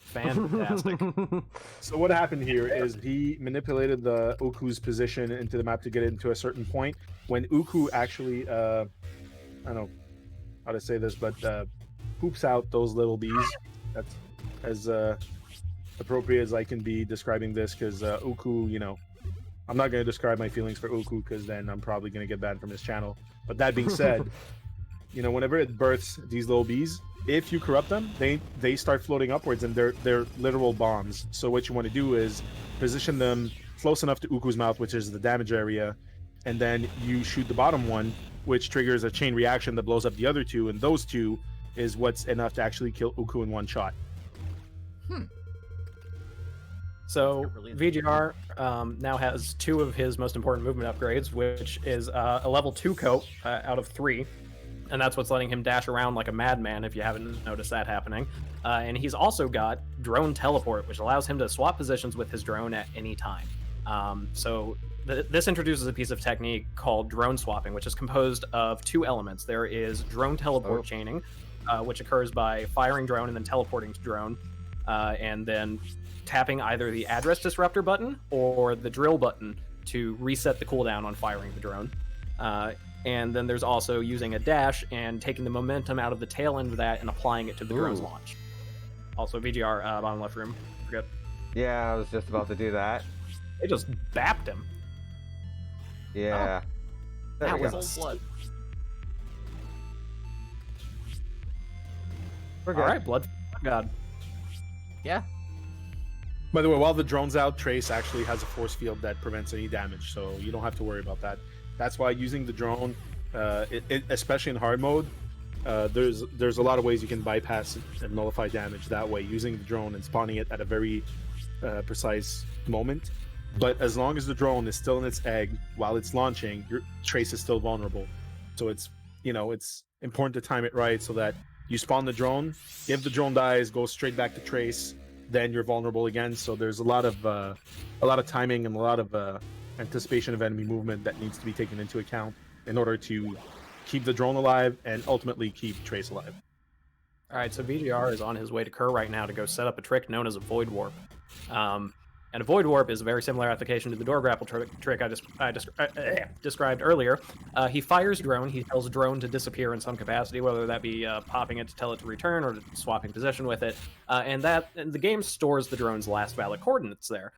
Fantastic. So what happened here is he manipulated the Uku's position into the map to get it into a certain point. When Uku actually, I don't know how to say this, but poops out those little bees. That's as appropriate as I can be describing this, because Uku, I'm not going to describe my feelings for Uku because then I'm probably going to get banned from his channel. But that being said, whenever it births these little bees, if you corrupt them, they start floating upwards, and they're literal bombs. So what you want to do is position them close enough to Uku's mouth, which is the damage area, and then you shoot the bottom one, which triggers a chain reaction that blows up the other two, and those two is what's enough to actually kill Uku in one shot. So Really VGR now has two of his most important movement upgrades, which is a level 2 coat out of 3. And that's what's letting him dash around like a madman, if you haven't noticed that happening. And he's also got drone teleport, which allows him to swap positions with his drone at any time. This introduces a piece of technique called drone swapping, which is composed of 2 elements. There is drone teleport chaining, which occurs by firing drone and then teleporting to drone, and then tapping either the address disruptor button or the drill button to reset the cooldown on firing the drone. And then there's also using a dash and taking the momentum out of the tail end of that and applying it to the drone's launch. Also, VGR, bottom left room. Forget. Yeah, I was just about to do that. They just bapped him. Yeah. There That we was go. Cold blood. We're good. All right, blood god. Yeah. By the way, while the drone's out, Trace actually has a force field that prevents any damage, so you don't have to worry about that. That's why using the drone, especially in hard mode, there's a lot of ways you can bypass and nullify damage that way, using the drone and spawning it at a very precise moment. But as long as the drone is still in its egg while it's launching, your Trace is still vulnerable. So it's important to time it right so that you spawn the drone. If the drone dies, go straight back to Trace. Then you're vulnerable again. So there's a lot of timing and a lot of anticipation of enemy movement that needs to be taken into account in order to keep the drone alive and ultimately keep Trace alive. All right, so VGR is on his way to Kerr right now to go set up a trick known as a Void Warp. And a Void Warp is a very similar application to the door grapple trick I described earlier. He fires drone. He tells drone to disappear in some capacity, whether that be popping it to tell it to return or swapping position with it. And the game stores the drone's last valid coordinates there.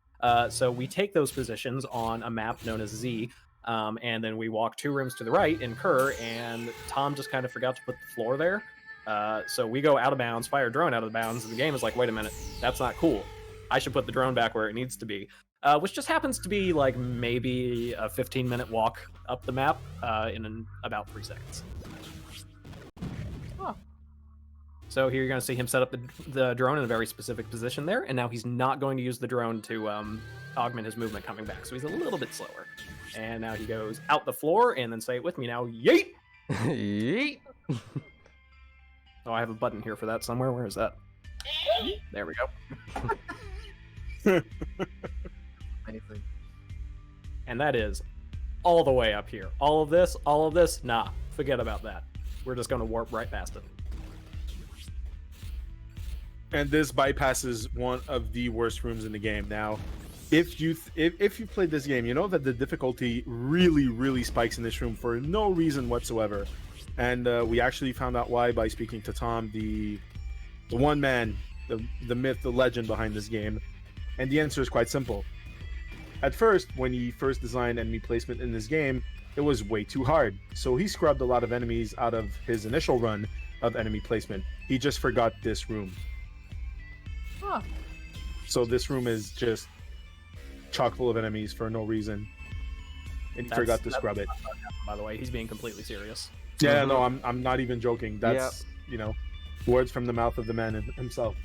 So we take those positions on a map known as Z, and then we walk 2 rooms to the right in Kerr, and Tom just kind of forgot to put the floor there. So we go out of bounds, fire drone out of bounds, and the game is like, wait a minute, that's not cool. I should put the drone back where it needs to be, which just happens to be like maybe a 15-minute walk up the map in about 3 seconds. Huh. So here you're going to see him set up the drone in a very specific position there, and now he's not going to use the drone to augment his movement coming back, so he's a little bit slower. And now he goes out the floor, and then say it with me now, yeet! Yeet. Oh, I have a button here for that somewhere. Where is that? There we go. Anything. And that is all the way up here. All of this, nah, forget about that. We're just going to warp right past it. And this bypasses one of the worst rooms in the game. Now, if you've played this game, you know that the difficulty really spikes in this room for no reason whatsoever. And we actually found out why by speaking to Tom, the one man, the myth, the legend behind this game. And the answer is quite simple. At first, when he first designed enemy placement in this game, it was way too hard. So he scrubbed a lot of enemies out of his initial run of enemy placement. He just forgot this room. Huh. So this room is just chock full of enemies for no reason. And he forgot to scrub it. By the way, he's being completely serious. Yeah, no, I'm not even joking. That's, words from the mouth of the man himself.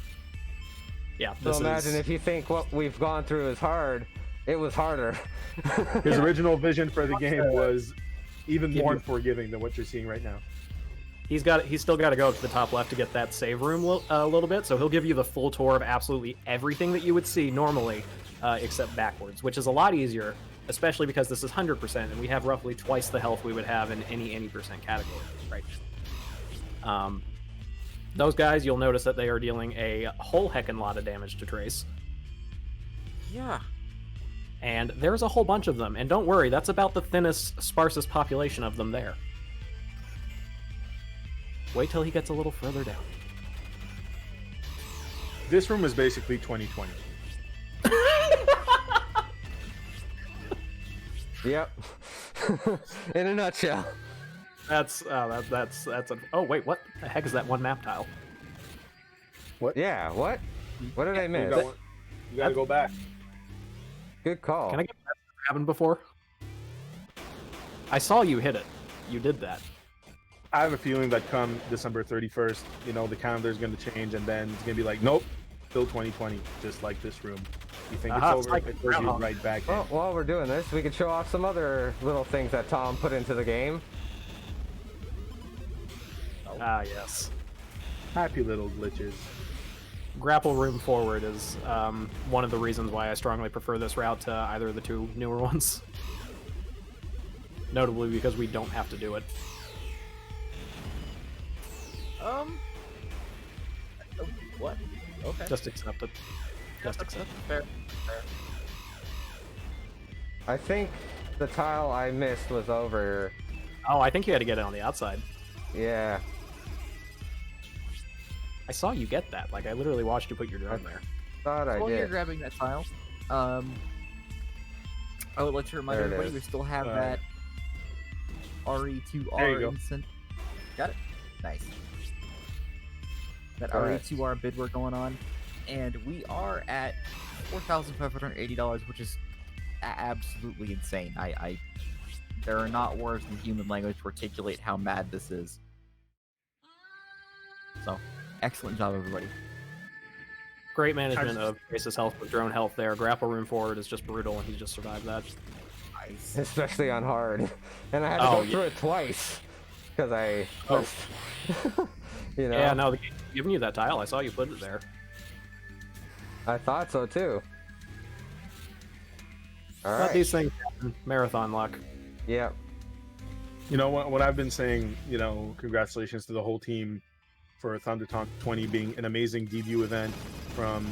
Yeah. So imagine if you think what we've gone through is hard, it was harder. His original vision for the game was even more forgiving than what you're seeing right now. He's still got to go up to the top left to get that save room a little bit, so he'll give you the full tour of absolutely everything that you would see normally, except backwards, which is a lot easier, especially because this is 100%, and we have roughly twice the health we would have in any percent category, right? Those guys, you'll notice that they are dealing a whole heckin' lot of damage to Trace. Yeah. And there's a whole bunch of them, and don't worry, that's about the thinnest, sparsest population of them there. Wait till he gets a little further down. This room is basically 2020. Yep. In a nutshell. That's oh wait, what the heck is that one map tile? Yeah, what? What did I miss? You gotta go back. Good call. Can I get that happened before? I saw you hit it. You did that. I have a feeling that come December 31st, the calendar is going to change, and then it's going to be like, nope, still 2020, just like this room. You think it's over, like it throws you right back in. Well, while we're doing this, we could show off some other little things that Tom put into the game. Ah, yes. Happy little glitches. Grapple room forward is one of the reasons why I strongly prefer this route to either of the 2 newer ones. Notably because we don't have to do it. What? Okay. Just accept it. Just accept it. Fair. I think the tile I missed was over. Oh, I think you had to get it on the outside. Yeah. I saw you get that. Like, I literally watched you put your drone there. Thought I While you're did. grabbing that tile, I would like to remind There it everybody is. we still have Alright. that There you RE2R go. instant. Got it? Nice. That Alright. RE2R bid we're going on, and we are at $4,580, which is absolutely insane. There are not words in human language to articulate how mad this is. So, excellent job, everybody. Great management of Trace's health with drone health there. Grapple room forward is just brutal, and he just survived that. Nice. Especially on hard. And I had to Oh, go yeah. through it twice. Because I missed. You know? Yeah, no, the game's giving you that tile. I saw you put it there. I thought so too. But Alright. these things happen. Marathon luck. Yep. You know what I've been saying, congratulations to the whole team for Thunderthon 20 being an amazing debut event from,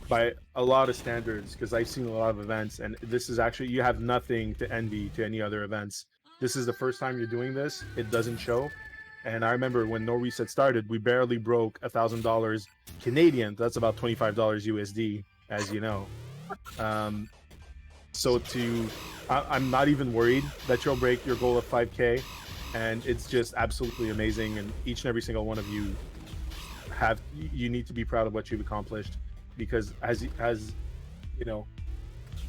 by a lot of standards, because I've seen a lot of events, and this is actually, you have nothing to envy to any other events. This is the first time you're doing this. It doesn't show. And I remember when No Reset started, we barely broke $1,000 Canadian. That's about $25 USD, as you know. I'm not even worried that you'll break your goal of 5K, and it's just absolutely amazing. And each and every single one of you you need to be proud of what you've accomplished, because as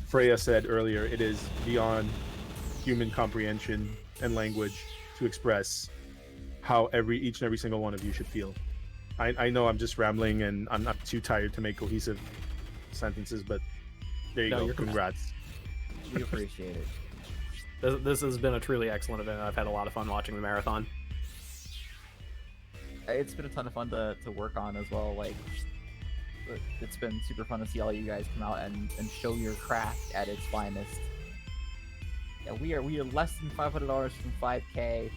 Freya said earlier, it is beyond human comprehension and language to express how each and every single one of you should feel. I know I'm just rambling and I'm not too tired to make cohesive sentences, but there you No, go. you're Congrats. We appreciate it. This has been a truly excellent event. I've had a lot of fun watching the marathon. It's been a ton of fun to work on as well. Like, it's been super fun to see all you guys come out and show your craft at its finest. Yeah, we are less than $500 from 5K.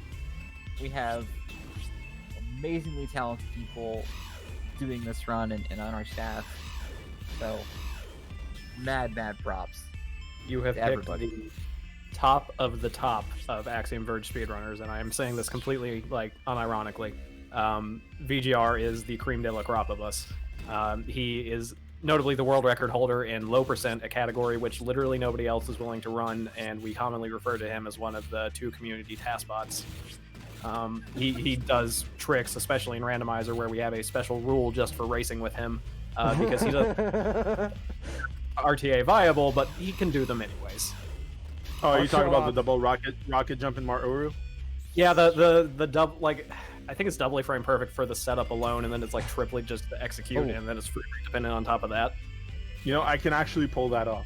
We have amazingly talented people doing this run and on our staff. So, mad props. You have To picked everybody. the top of the top of Axiom Verge speedrunners, and I am saying this completely, unironically. VGR is the cream de la crop of us. He is notably the world record holder in low percent, a category which literally nobody else is willing to run, and we commonly refer to him as one of the 2 community task bots. He does tricks, especially in randomizer, where we have a special rule just for racing with him, because he does RTA viable, but he can do them anyways. Oh, are I'll you talking show about the up. double rocket jump in Maru? Yeah, the double, I think it's doubly frame perfect for the setup alone, and then it's triply just to execute, Oh. and then it's free dependent on top of that. I can actually pull that off.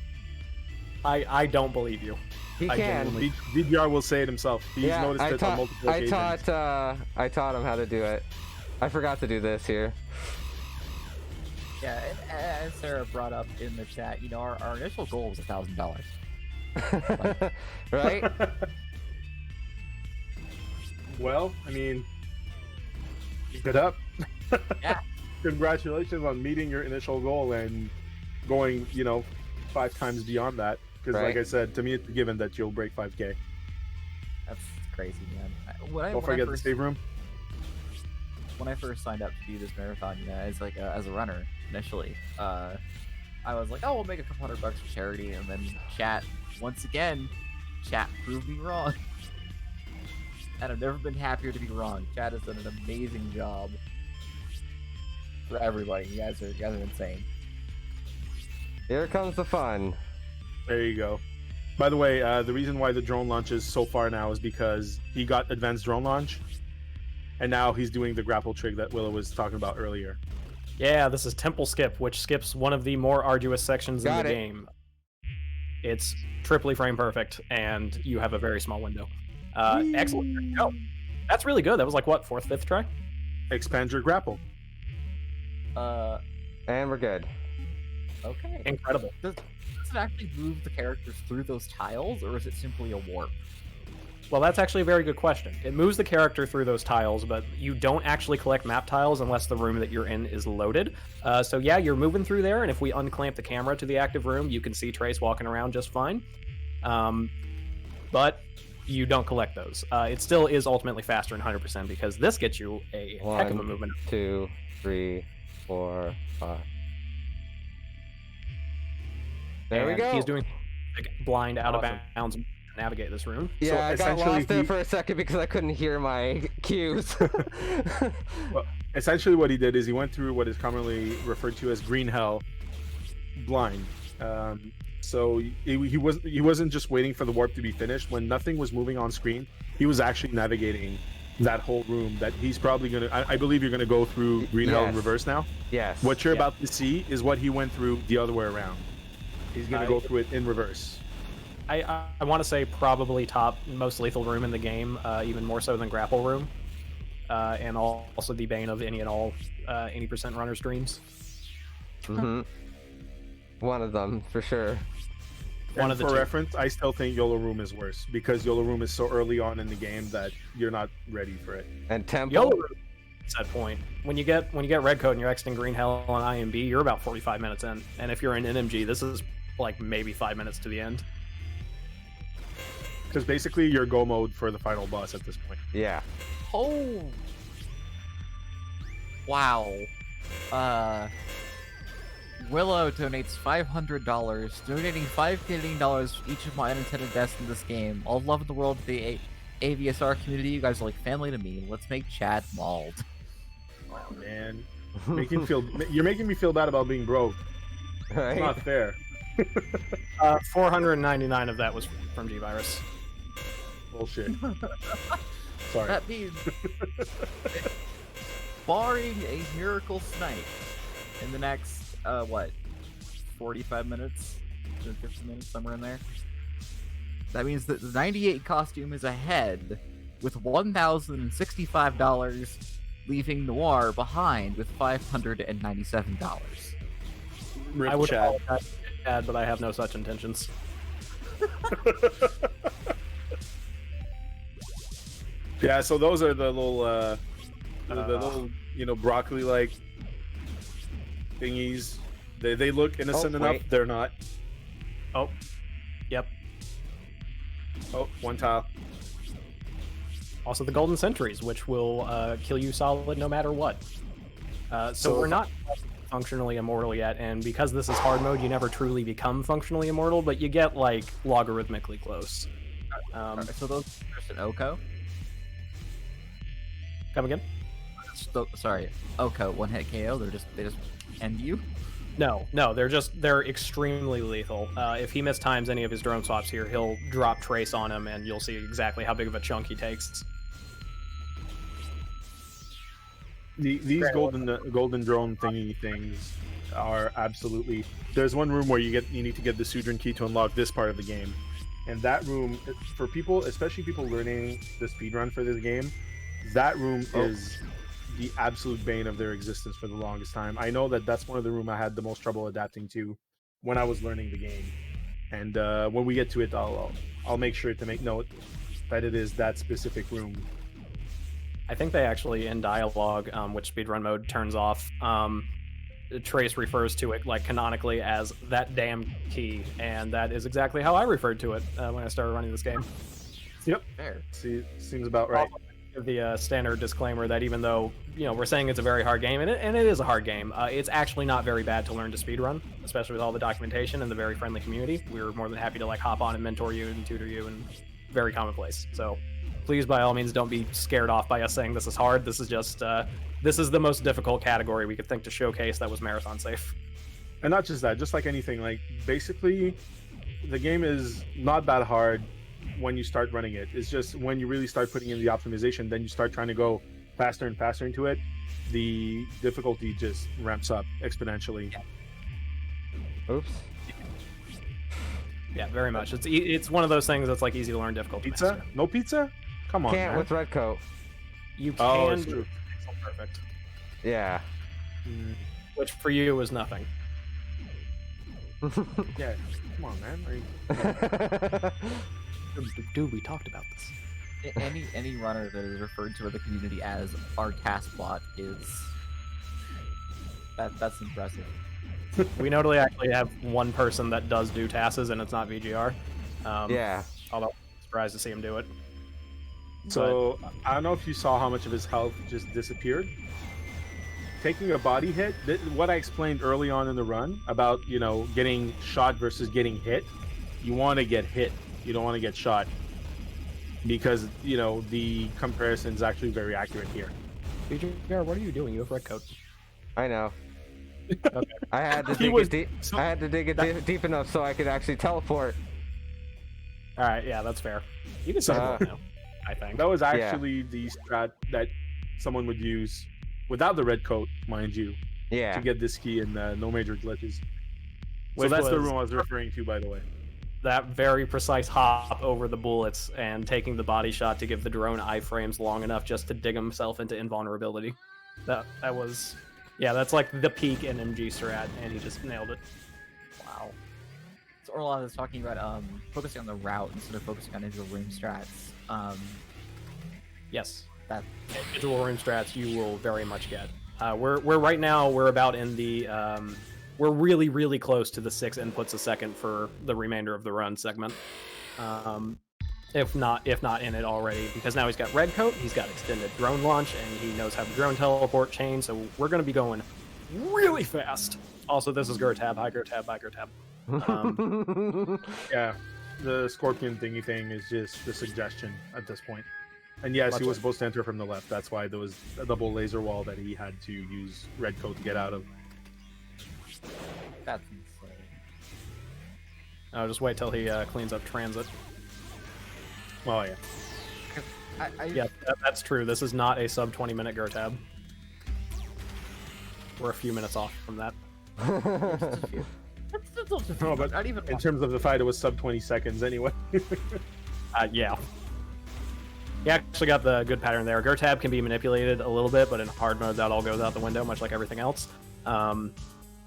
I don't believe you. He I can. genuinely- VGR will say it himself. He's Yeah, noticed it on multiple occasions. I taught him how to do it. I forgot to do this here. Yeah, and as Sarah brought up in the chat, our initial goal was $1,000. Right? Well, I mean, keep it up. Yeah. Congratulations on meeting your initial goal and going, 5 times beyond that. Because, Right. like I said, to me, it's a given that you'll break 5K. That's crazy, man. Don't forget the save room. When I first signed up to do this marathon, as a runner initially, I was like, oh, we'll make a couple $100 for charity, and then chat proved me wrong. And I've never been happier to be wrong. Chat has done an amazing job for everybody. You guys are insane. Here comes the fun. There you go. By the way, the reason why the drone launches so far now is because he got advanced drone launch, and now he's doing the grapple trick that Willow was talking about earlier. Yeah, this is Temple Skip, which skips one of the more arduous sections Got in the it. game. It's triply frame perfect, and you have a very small window. Excellent. There you go. That's really good. That was 4th, 5th try? Expand your grapple. And we're good. Okay. Incredible. Does it actually move the characters through those tiles, or is it simply a warp? Well, that's actually a very good question. It moves the character through those tiles, but you don't actually collect map tiles unless the room that you're in is loaded. So yeah, you're moving through there, and if we unclamp the camera to the active room, you can see Trace walking around just fine. But you don't collect those. It still is ultimately faster than 100% because this gets you a heck of a 1, movement. 2, 3, 4, 5. There we And go. He's doing like, blind out Awesome. of bounds to navigate this room. Yeah, I got essentially lost there he- for a second because I couldn't hear my cues. Well, essentially, what he did is he went through what is commonly referred to as green hell, blind. So he wasn't just waiting for the warp to be finished. When nothing was moving on screen, he was actually navigating that whole room. That he's probably gonna. I believe you're gonna go through green hell in Yes. reverse now. Yes. What you're Yeah. about to see is what he went through the other way around. He's gonna go through it in reverse. I want to say probably top most lethal room in the game, even more so than grapple room, and also the bane of any and all 80% runners' dreams. Mm-hmm. One of them for sure. One And of the for two. reference, I still think YOLO Room is worse because YOLO Room is so early on in the game that you're not ready for it. And temple. Yellow room is that point. When you get red code and you're exiting green hell on IMB, you're about 45 minutes in, and if you're in NMG, this is like maybe 5 minutes to the end. Because basically you're go mode for the final boss at this point. Yeah. Oh. Wow. Willow donates $500, donating $5 Canadian for each of my unintended deaths in this game. All love in the world to the AVSR community. You guys are like family to me. Let's make Chad mauled. Oh man, you're making me feel bad about being broke. It's Right? not fair. 499 of that was from G-Virus. Bullshit. Sorry. That means, barring a miracle snipe in the next, 45 minutes? 50 minutes, somewhere in there? That means that the 98 costume is ahead with $1,065, leaving Noir behind with $597. Rip I would Chad. apologize, Chad, but I have no such intentions. Yeah, so those are the little, the little, broccoli-like thingies. They look innocent enough. wait. They're not. Oh, yep. Oh, one tile. Also the golden sentries, which will kill you solid no matter what. So So- we're not functionally immortal yet, and because this is hard mode, you never truly become functionally immortal, but you get like logarithmically close. So those are just an Oko? Come again? Sorry, Oko, one hit KO. They just end you. No, they're extremely lethal. If he mistimes any of his drone swaps here, he'll drop trace on him, and you'll see exactly how big of a chunk he takes. These golden drone thingy things are absolutely. There's one room where you need to get the Sudran key to unlock this part of the game, and that room for people, especially people learning the speedrun for this game, that room is the absolute bane of their existence for the longest time. I know that's one of the room I had the most trouble adapting to when I was learning the game, and when we get to it, I'll make sure to make note that it is that specific room. I think they actually, in dialogue, which speedrun mode turns off, Trace refers to it like canonically as that damn key, and that is exactly how I referred to it when I started running this game. Yep, Fair. seems about right. The standard disclaimer that even though we're saying it's a very hard game, and it is a hard game, it's actually not very bad to learn to speedrun, especially with all the documentation and the very friendly community. We're more than happy to like hop on and mentor you and tutor you, and very commonplace. So please, by all means, don't be scared off by us saying this is hard. This is just this is the most difficult category we could think to showcase that was marathon safe. And not just that, just like anything, like basically the game is not that hard when you start running it. It's just when you really start putting in the optimization, then you start trying to go faster and faster into it, the difficulty just ramps up exponentially. Oops. Yeah, very much. It's one of those things that's like easy to learn, difficult to Pizza? master. No pizza? Come on, Can't man. with red coat. You Oh, can it's do true. pixel perfect, Yeah. which for you is nothing. Yeah, come on, man. Dude, we talked about this. Any runner that is referred to in the community as our task bot is that's impressive. We notably actually have one person that does do tasks, and it's not VGR. Yeah. Although it's surprised to see him do it. So I don't know if you saw how much of his health just disappeared. Taking a body hit, what I explained early on in the run about, getting shot versus getting hit, you want to get hit. You don't want to get shot because, the comparison is actually very accurate here. BJR, what are you doing? You have red coat. I know. Okay. I had to dig it deep. I had to dig it deep enough so I could actually teleport. All right, yeah, that's fair. You can say that now, I think. That was actually the strat that someone would use without the red coat, mind you, Yeah. to get this key and no major glitches. Which So that's the was room I was referring to, by the way. that very precise hop over the bullets and taking the body shot to give the drone iframes long enough just to dig himself into invulnerability. That was, yeah, that's like the peak NMG strat, and he just nailed it. Wow. So Orlon is talking about focusing on the route instead of focusing on individual room strats. Yes, That individual room strats you will very much get. We're right now we're about in the we're really, really close to the 6 inputs a second for the remainder of the run segment. If not in it already, because now he's got red coat, he's got extended drone launch, and he knows how to drone teleport chain, so we're going to be going really fast. Also, this is Gertab, hi Gertab, bye Gertab. Yeah, the scorpion thingy thing is just the suggestion at this point. And yes, he was supposed to enter from the left. That's why there was a double laser wall that he had to use red coat to get out of. that's insane. I'll just wait till he cleans up transit. Oh yeah. Yeah, that's true. This is not a sub 20 minute Gertab. We're a few minutes off from that. Just a few. That's just a few. No, but Not even in terms of the fight, it was sub 20 seconds anyway. Yeah. He actually got the good pattern there. Gertab can be manipulated a little bit, but in hard mode, that all goes out the window, much like everything else.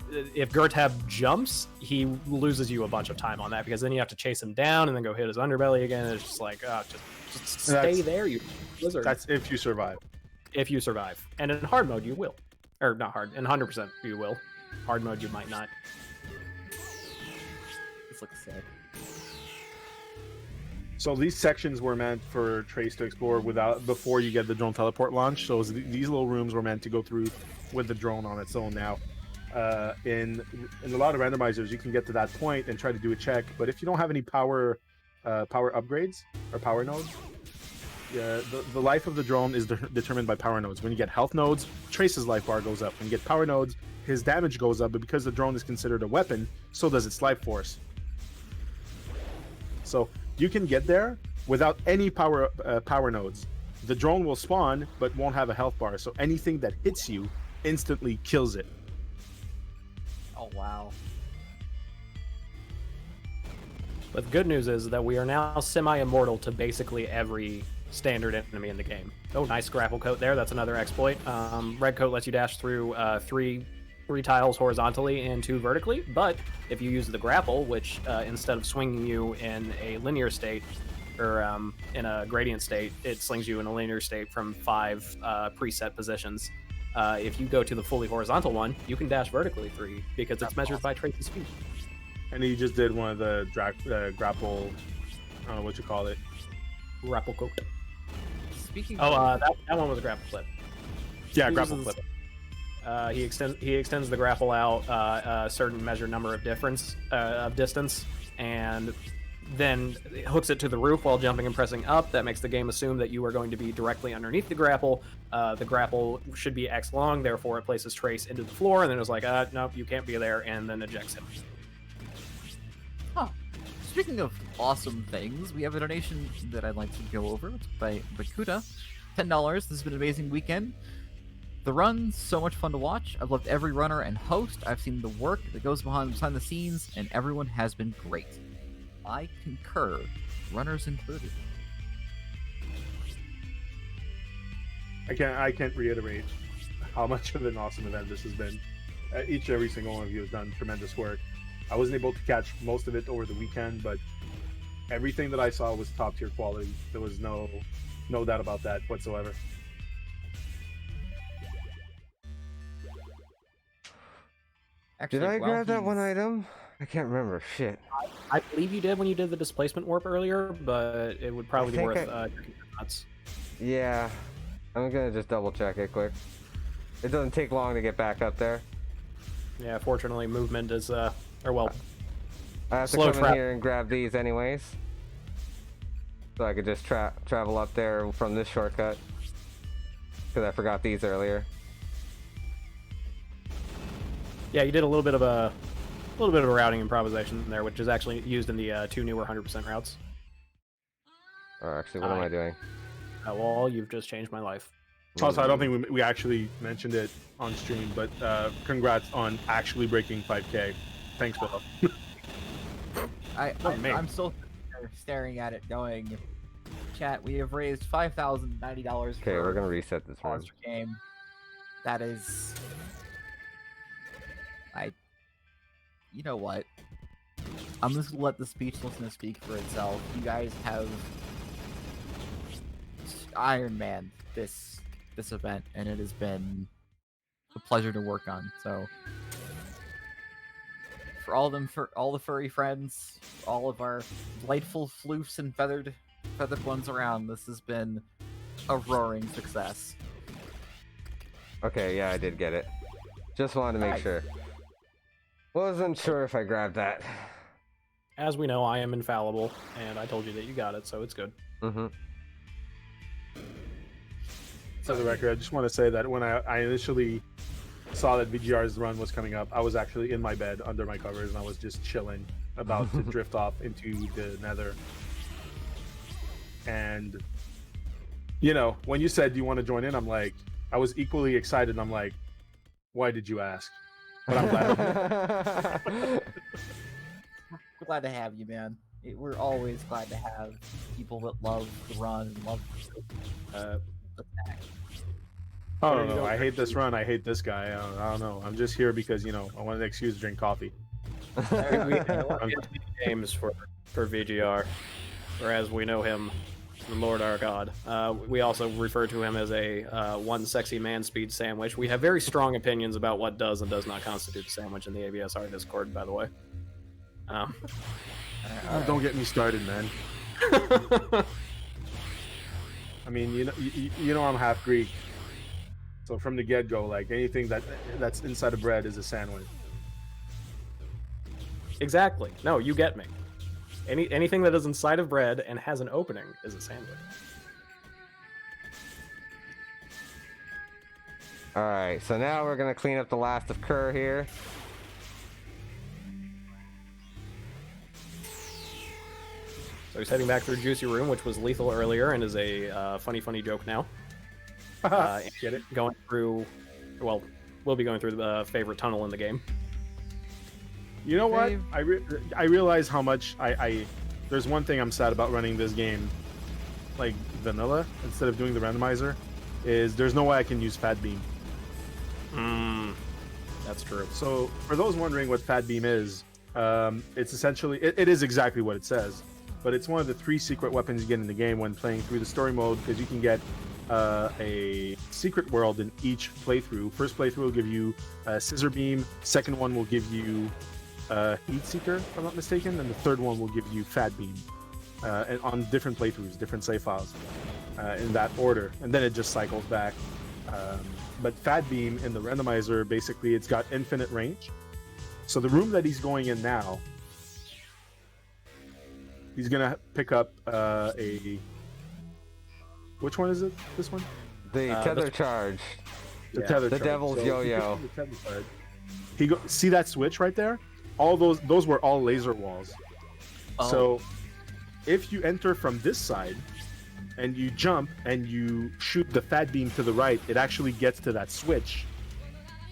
If Gertab jumps, he loses you a bunch of time on that, because then you have to chase him down and then go hit his underbelly again. It's just like, just stay there, you wizard. That's if you survive. If you survive. And in hard mode, you will. Or not hard, in 100% you will. Hard mode, you might not. This looks sick. So these sections were meant for Trace to explore before you get the drone teleport launch. So these little rooms were meant to go through with the drone on its own now. In a lot of randomizers, you can get to that point and try to do a check, but if you don't have any power upgrades or power nodes, the life of the drone is determined by power nodes. When you get health nodes, Trace's life bar goes up. When you get power nodes, his damage goes up, but because the drone is considered a weapon, so does its life force. So you can get there without any power nodes. The drone will spawn, but won't have a health bar, so anything that hits you instantly kills it. Oh wow. But the good news is that we are now semi-immortal to basically every standard enemy in the game. Oh, nice grapple coat there. That's another exploit. Red coat lets you dash through three tiles horizontally and 2 vertically, but if you use the grapple, which instead of swinging you in a linear state, or in a gradient state, it slings you in a linear state from 5 preset positions. If you go to the fully horizontal one, you can dash vertically 3, because it's measured by Trace's speed. And he just did one of the grapple, I don't know what you call it. Grapple coat. Speaking that one was a grapple flip. Yeah, He grapple uses- flip. He extends the grapple out a certain measured number of distance, and then hooks it to the roof while jumping and pressing up. That makes the game assume that you are going to be directly underneath the grapple. The grapple should be X long, therefore it places Trace into the floor, and then it's like, nope, you can't be there, and then ejects him. Huh. Speaking of awesome things, we have a donation that I'd like to go over. It's by Bakuda. $10. This has been an amazing weekend. The run's so much fun to watch. I've loved every runner and host. I've seen the work that goes behind the scenes, and everyone has been great. I concur, runners included. I can't reiterate how much of an awesome event this has been. Each and every single one of you has done tremendous work. I wasn't able to catch most of it over the weekend, but everything that I saw was top tier quality. There was no doubt about that whatsoever. Actually, Did I while grab that one he's- item? I can't remember. Shit. I believe you did when you did the displacement warp earlier, but it would probably be worth checking your nuts. Yeah. I'm gonna just double check it quick. It doesn't take long to get back up there. Yeah, fortunately, movement is, or well, I have to slow come in here and grab these anyways. So I could just travel up there from this shortcut. Because I forgot these earlier. Yeah, you did a little bit of a routing improvisation there, which is actually used in the 2 newer 100% routes. Or actually, what am I doing? Well, you've just changed my life. Also, I don't think we actually mentioned it on stream, but congrats on actually breaking 5K. Thanks, Will. I'm still staring at it going, chat, we have raised $5,090 Okay, we're gonna reset this one. PawsYourGame. That is... You know what? I'm just gonna let the speechlessness speak for itself. You guys have Iron Man this event, and it has been a pleasure to work on. So for all the furry friends, all of our delightful floofs and feathered ones around, this has been a roaring success. Okay, yeah, I did get it. Just wanted to make sure. Wasn't sure if I grabbed that. As we know, I am infallible, and I told you that you got it, so it's good. Mm-hmm. For the record, I just want to say that when I initially saw that VGR's run was coming up, I was actually in my bed under my covers, and I was just chilling, about to drift off into the nether. And, you know, when you said, do you want to join in? I'm like, I was equally excited. I'm like, why did you ask? But I'm glad. We're glad to have you, man. We're always glad to have people that love the run and love the tag. I don't know. I hate this run. I hate this guy. I don't know. I'm just here because, you know, I wanted an excuse to drink coffee. We games for VGR, or as we know him, the Lord our God. We also refer to him as a one sexy man speed sandwich. We have very strong opinions about what does and does not constitute a sandwich in the ABSR Discord, by the way. Don't get me started, man. I mean, you know I'm half Greek, so from the get-go, like anything that's inside of bread is a sandwich. Exactly. No, you get me. Anything that is inside of bread and has an opening is a sandwich. Alright, so now we're gonna clean up the last of Kerr here. So he's heading back through Juicy Room, which was lethal earlier and is a funny joke now. Get it? Going through, well, we'll be going through the favorite tunnel in the game. You know what? I realize how much there's one thing I'm sad about running this game like vanilla instead of doing the randomizer, is there's no way I can use Fat Beam. That's true. So for those wondering what Fat Beam is, it's essentially, it is exactly what it says, but it's one of the 3 secret weapons you get in the game when playing through the story mode, because you can get a secret world in each playthrough. First playthrough will give you Scissor Beam, second one will give you Heat Seeker, if I'm not mistaken, and the third one will give you Fat Beam, and on different playthroughs, different save files, in that order, and then it just cycles back. But Fat Beam in the randomizer, basically it's got infinite range. So the room that he's going in now, he's gonna pick up which one is it? This one? The tether charge. The tether the charge. devil's yo-yo. See that switch right there? All those were all laser walls. Oh. So if you enter from this side and you jump and you shoot the Fat Beam to the right, it actually gets to that switch,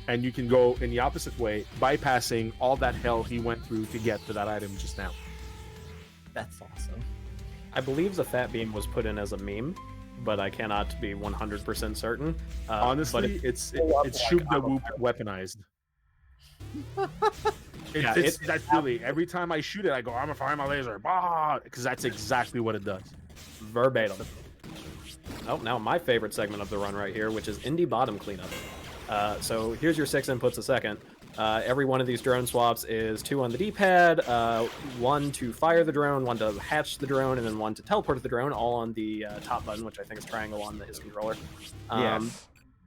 and you can go in the opposite way, bypassing all that hell he went through to get to that item just now. That's awesome. I believe the Fat Beam was put in as a meme, but I cannot be 100% certain. Honestly, it's Shoop the Whoop weaponized. That's really, every time I shoot it, I go, I'm gonna fire my laser, because that's exactly what it does. Verbatim. Oh, now my favorite segment of the run right here, which is indie bottom cleanup. So here's your 6 inputs a second. Every one of these drone swaps is 2 on the D-pad, 1 to fire the drone, 1 to hatch the drone, and then 1 to teleport the drone, all on the top button, which I think is triangle on his controller. Yes.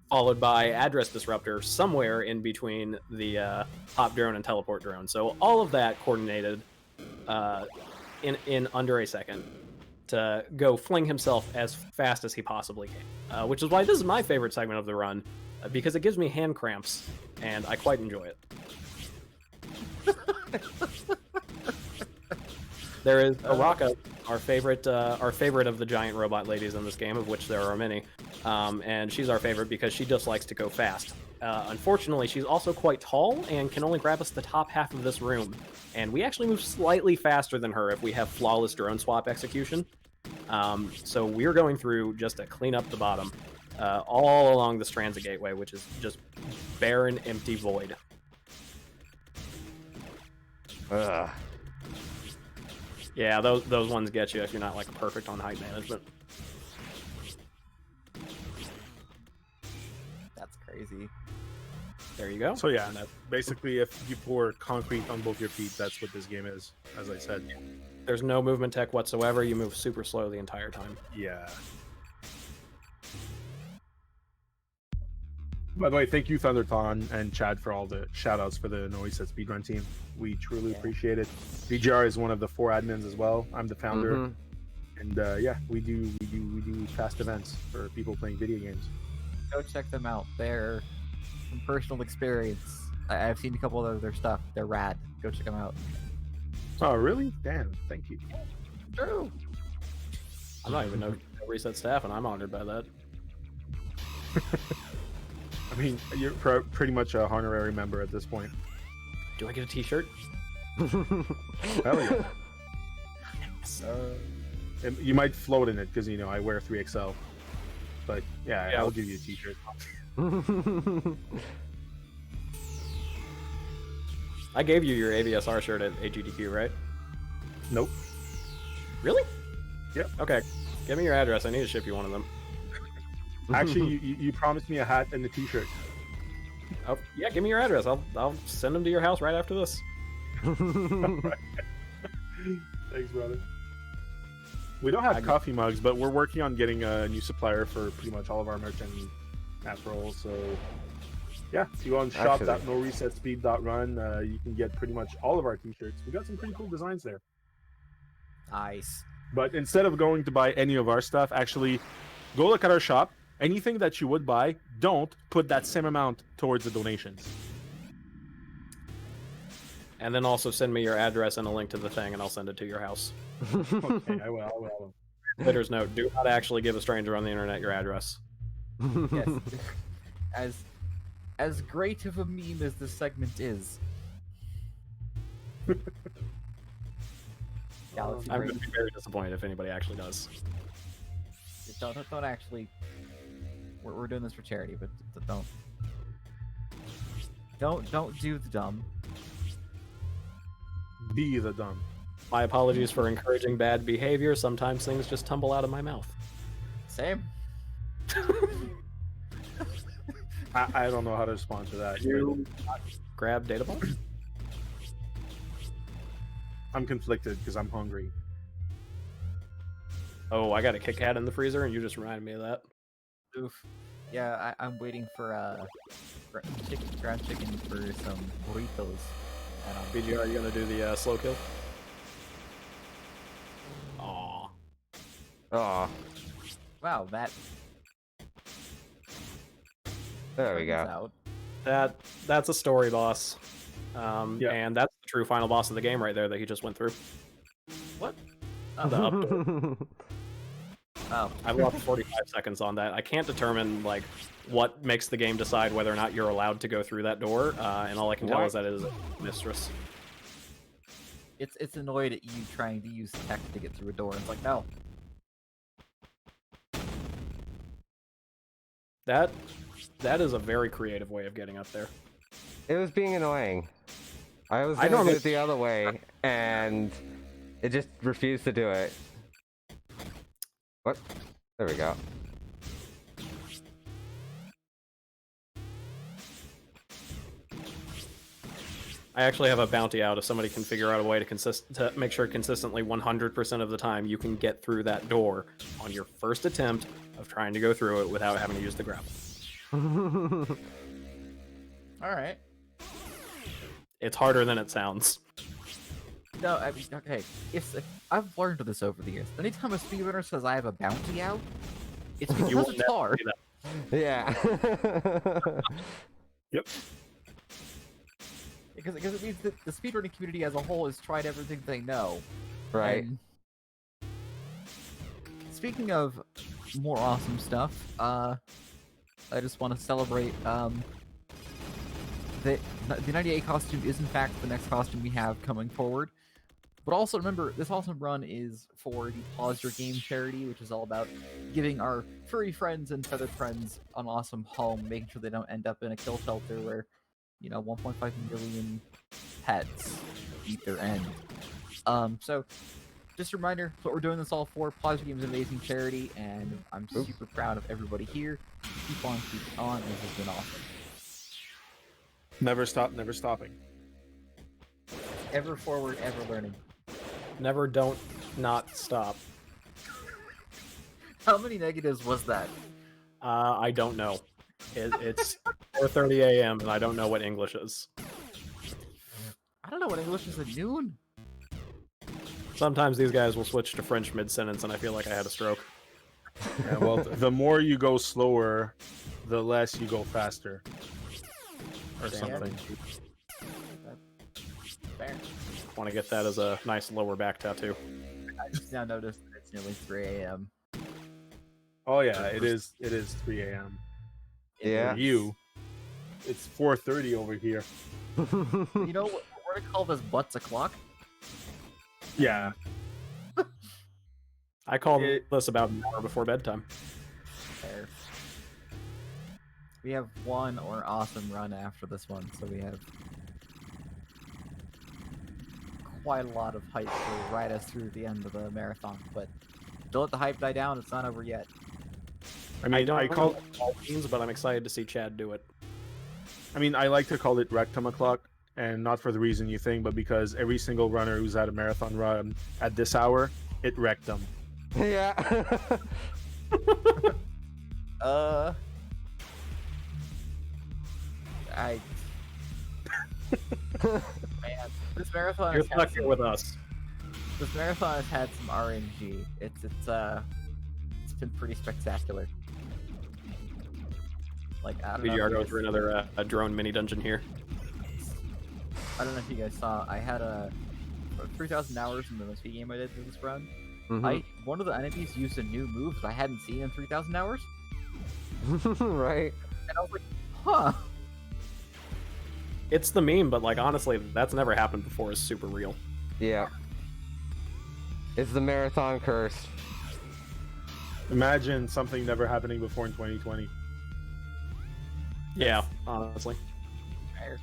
Followed by address disruptor somewhere in between the hop drone and teleport drone. So all of that coordinated in under a second to go fling himself as fast as he possibly can. Which is why this is my favorite segment of the run, because it gives me hand cramps, and I quite enjoy it. There is Araka, our favorite of the giant robot ladies in this game, of which there are many, and she's our favorite because she just likes to go fast. Unfortunately, she's also quite tall and can only grab us the top half of this room, and we actually move slightly faster than her if we have flawless drone swap execution. So we're going through just to clean up the bottom, all along this transit gateway, which is just barren, empty void. Ugh. Yeah, those ones get you if you're not like perfect on height management. That's crazy. There you go. So yeah, basically, if you pour concrete on both your feet, that's what this game is. As I said. There's no movement tech whatsoever. You move super slow the entire time. Yeah. By the way, thank you, Thunderthon and Chad, for all the shout-outs for the Noise Set Speedrun team. We truly appreciate it. VGR is one of the 4 admins as well. I'm the founder. And yeah, we do fast events for people playing video games. Go check them out. They're from personal experience. I've seen a couple of their stuff. They're rad. Go check them out. Oh, really? Damn, thank you. True. I'm not even no reset staff, and I'm honored by that. I mean, you're pretty much a honorary member at this point. Do I get a t-shirt? Hell yeah. And you might float in it because, you know, I wear 3XL. But yeah, I'll give you a t-shirt. I gave you your AVSR shirt at AGDQ, right? Nope. Really? Yep. Okay. Give me your address. I need to ship you one of them. Actually, you promised me a hat and a t-shirt. Oh, yeah, give me your address. I'll send them to your house right after this. Thanks, brother. We don't have coffee mugs, but we're working on getting a new supplier for pretty much all of our merch and after so yeah, if you go on shop.noresetspeed.run, you can get pretty much all of our t-shirts. We got some pretty cool designs there. Nice. But instead of going to buy any of our stuff, actually go look at our shop. Anything that you would buy, don't put that same amount towards the donations. And then also send me your address and a link to the thing, and I'll send it to your house. Okay, I will. Bitter's note: do not actually give a stranger on the internet your address. Yes. As great of a meme as this segment is. Galaxy I'm Brain. going to be very disappointed if anybody actually does. Don't actually. We're doing this for charity, but don't do the dumb. Be the dumb. My apologies for encouraging bad behavior. Sometimes things just tumble out of my mouth. Same. I don't know how to respond to that. You grab data ball? I'm conflicted because I'm hungry. Oh, I got a Kit Kat in the freezer, and you just reminded me of that. Oof. Yeah, I'm waiting for ground chicken for some burritos. BGR, are you gonna do the slow kill? Aww. Aw. Wow, that. There we turns go. out. That's a story boss. Yeah. And that's the true final boss of the game right there that he just went through. What? The up door. Oh. I've lost 45 seconds on that. I can't determine like what makes the game decide whether or not you're allowed to go through that door, and all I can tell is that it is a mistress. It's annoyed at you trying to use tech to get through a door. It's like, no. That is a very creative way of getting up there. It was being annoying. I was I gonna do normally- it the other way, and it just refused to do it. What? There we go. I actually have a bounty out if somebody can figure out a way to make sure consistently 100% of the time you can get through that door on your first attempt of trying to go through it without having to use the grapple. All right. It's harder than it sounds. No, I mean, okay. If I've learned this over the years. Anytime a speedrunner says I have a bounty out, it's You because will it's never hard. do that. Yeah. Yep. Because it means that the speedrunning community as a whole has tried everything they know. Right. And speaking of more awesome stuff, I just want to celebrate that the 98 costume is in fact the next costume we have coming forward. But also remember, this awesome run is for the Pause Your Game charity, which is all about giving our furry friends and feathered friends an awesome home, making sure they don't end up in a kill shelter where, 1.5 million pets eat their end. So, just a reminder, what we're doing this all for. Pause Your Game is an amazing charity, and I'm super proud of everybody here. Keep on, this has been awesome. Never stop, never stopping. Ever forward, ever learning. Never, don't, not stop. How many negatives was that? I don't know. It's 4:30 a.m. and I don't know what English is. I don't know what English is at noon. Sometimes these guys will switch to French mid-sentence and I feel like I had a stroke. Yeah, well, the more you go slower, the less you go faster. Or Damn. something. Fair. Want to get that as a nice lower back tattoo. I just now noticed that it's nearly 3 a.m. Oh yeah, it is 3 a.m. Yeah. For you, it's 4:30 over here. You know what? We're gonna call this butts o'clock. Yeah. I called this about an hour before bedtime. Fair. We have one more awesome run after this one, so we have quite a lot of hype to ride us through the end of the marathon. But don't let the hype die down; it's not over yet. I mean, I call. know all means, but I'm excited to see Chad do it. I mean, I like to call it rectum o'clock, and not for the reason you think, but because every single runner who's at a marathon run at this hour, it wrecked them. Yeah. Man, this marathon. You're has had stuck here some- with us. This marathon has had some RNG. It's been pretty spectacular. Like I don't know. VGR if you goes guys- for another drone mini dungeon here. I don't know if you guys saw. I had 3,000 hours in the MSP game I did through this run. Mhm. One of the enemies used a new move that I hadn't seen in 3,000 hours, Right. and I was like, huh. It's the meme, but like honestly, that's never happened before. It's super real. Yeah. It's the marathon curse. Imagine something never happening before in 2020. Yeah, honestly. Fair.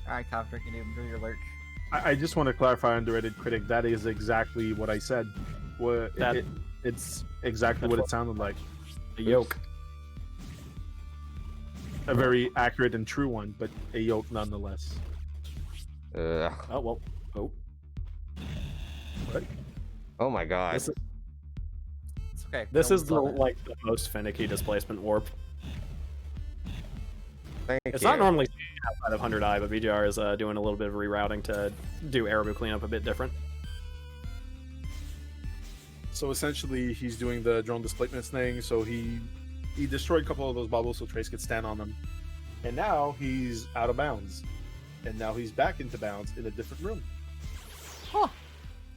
All right, Copter, can you do your lurch? I just want to clarify on the Reddit critic. That is exactly what I said. It's exactly what it sounded like. The yoke. A very accurate and true one, but a yoke nonetheless. Ugh. Oh well. Oh. What? Oh my god. This is, It's okay. this no is one the saw that. like the most finicky displacement warp. Thank It's you. not normally seen outside of 100i, but VGR is doing a little bit of rerouting to do Arabu cleanup a bit different. So essentially, he's doing the drone displacement thing. So he destroyed a couple of those bubbles so Trace could stand on them, and now he's out of bounds, and now he's back into bounds in a different room. Huh.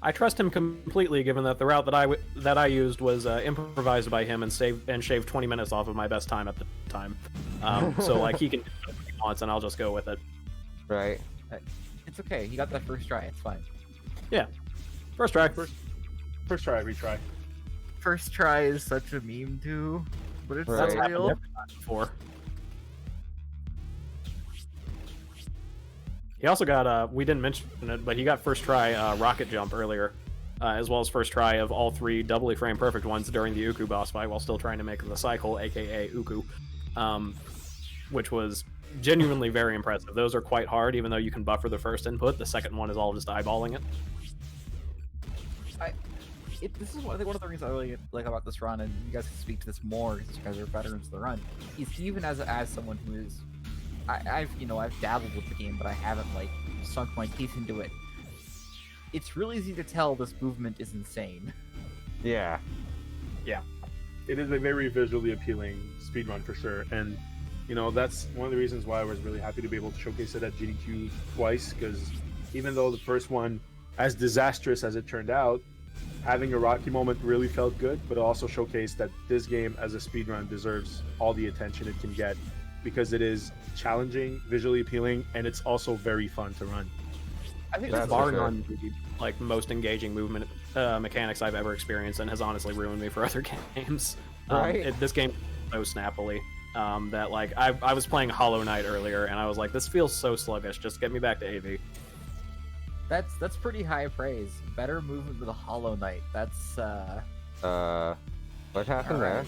I trust him completely, given that the route that I used was improvised by him and shaved 20 minutes off of my best time at the time. So like he can do what he wants, and I'll just go with it. Right. It's okay. He got that first try. It's fine. Yeah. First try. First try, retry. First try is such a meme too, but it's Right. That's so happened real. every time before. He also got we didn't mention it, but he got first try rocket jump earlier, as well as first try of all 3 doubly frame perfect ones during the Uku boss fight while still trying to make the cycle, aka Uku, which was genuinely very impressive. Those are quite hard, even though you can buffer the first input. The second one is all just eyeballing it. This is one of the things I really like about this run, and you guys can speak to this more because you guys are veterans of the run. Is even as someone who is, I've dabbled with the game, but I haven't like sunk my teeth into it. It's really easy to tell this movement is insane. Yeah. Yeah. It is a very visually appealing speedrun for sure, and that's one of the reasons why I was really happy to be able to showcase it at GDQ twice, because even though the first one, as disastrous as it turned out, having a rocky moment really felt good, but it also showcased that this game as a speedrun deserves all the attention it can get, because it is challenging, visually appealing, and it's also very fun to run. I think That's it's bar for sure. none the most engaging movement mechanics I've ever experienced, and has honestly ruined me for other games. Right. This game so snappily that like I was playing Hollow Knight earlier, and I was like, this feels so sluggish. Just get me back to AV. That's pretty high praise. Better movement with a Hollow Knight. That's What happened Alright.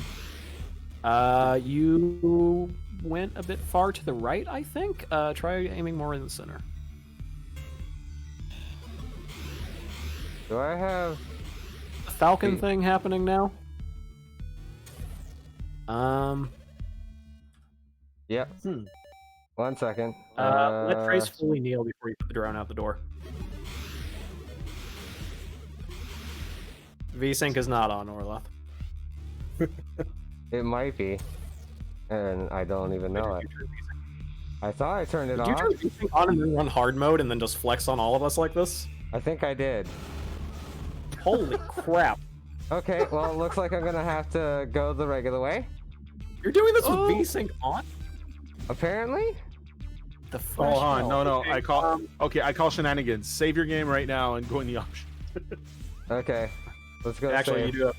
there? You went a bit far to the right, I think. Try aiming more in the center. Do I have? The Falcon Wait. thing happening now. Yep. 1 second. Let Trace fully kneel before you put the drone out the door. VSync is not on, Orloth. It might be, and I don't even know it. I thought I turned it Did you off. turn VSync on and then run hard mode and then just flex on all of us like this? I think I did. Holy crap. Okay, well, it looks like I'm gonna have to go the regular way. You're doing this with Oh. VSync on? Apparently. The Oh, hold on. hell? No. Okay, I call shenanigans. Save your game right now and go in the option. Okay, let's go. Actually, save. you do have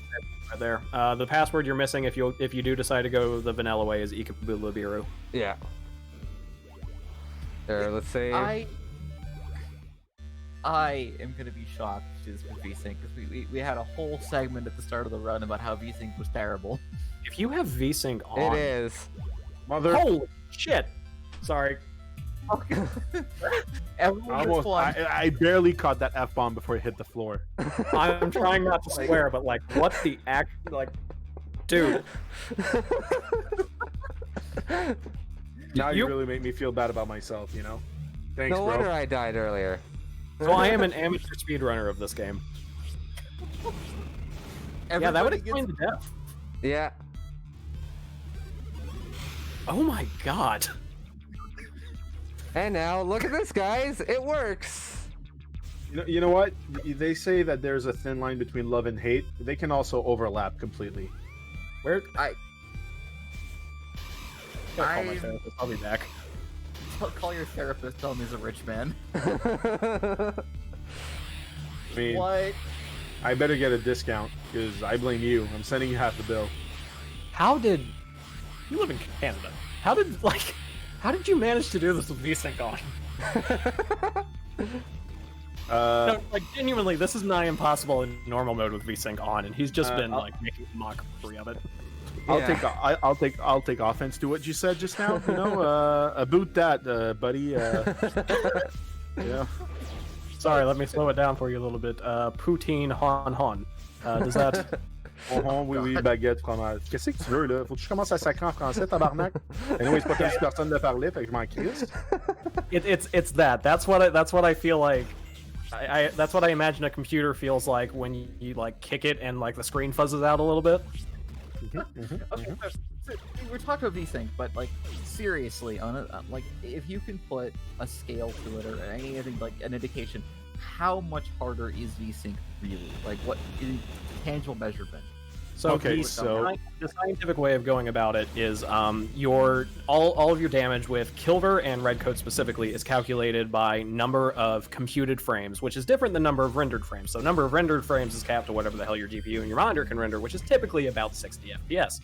right there. The password you're missing if you do decide to go the vanilla way is Ikabulabiru. Yeah. There, let's save. I am gonna be shocked just with VSync because we had a whole segment at the start of the run about how VSync was terrible. If you have VSync on, It is. Mother. holy shit! Sorry. Everyone just won. I barely caught that F-bomb before it hit the floor. I'm trying not to swear, but like, what the act? Like, dude, Now you You- really make me feel bad about myself, Thanks, No bro. wonder I died earlier. so I am an amateur speedrunner of this game. Yeah, that would Everybody explain gets- the death. Yeah. Oh my god. And now look at this, guys. It works. You know what? They say that there's a thin line between love and hate. They can also overlap completely. Where? I- Gotta call my I'm- therapist. I'll be back. Call your therapist. Tell him he's a rich man. I mean, What? I better get a discount because I blame you. I'm sending you half the bill. How did you live in Canada? How did you manage to do this with VSync on? No, like genuinely, this is nigh impossible in normal mode with VSync on, and he's just been like making a mockery of it. Yeah. I'll take offense to what you said just now. About that, buddy. Yeah. Sorry, let me slow it down for you a little bit. Poutine Han Han. Does that? Oui, baguette, fromage. Qu'est-ce que tu veux, là? Faut que je commence à sacrer en français, tabarnak? Anyway, c'est pas comme si personne ne parlait, fait que je m'en crisse. It's that. That's what I feel like. That's what I imagine a computer feels like when you like kick it and like the screen fuzzes out a little bit. Okay, so we're talking about VSync, but like seriously, on a, like if you can put a scale to it or anything like an indication, how much harder is VSync really? Like what is tangible measurement? So Okay, the, so- the scientific way of going about it is your all of your damage with Kilver and Redcoat specifically is calculated by number of computed frames, which is different than number of rendered frames. So number of rendered frames is capped to whatever the hell your GPU and your monitor can render, which is typically about 60 FPS.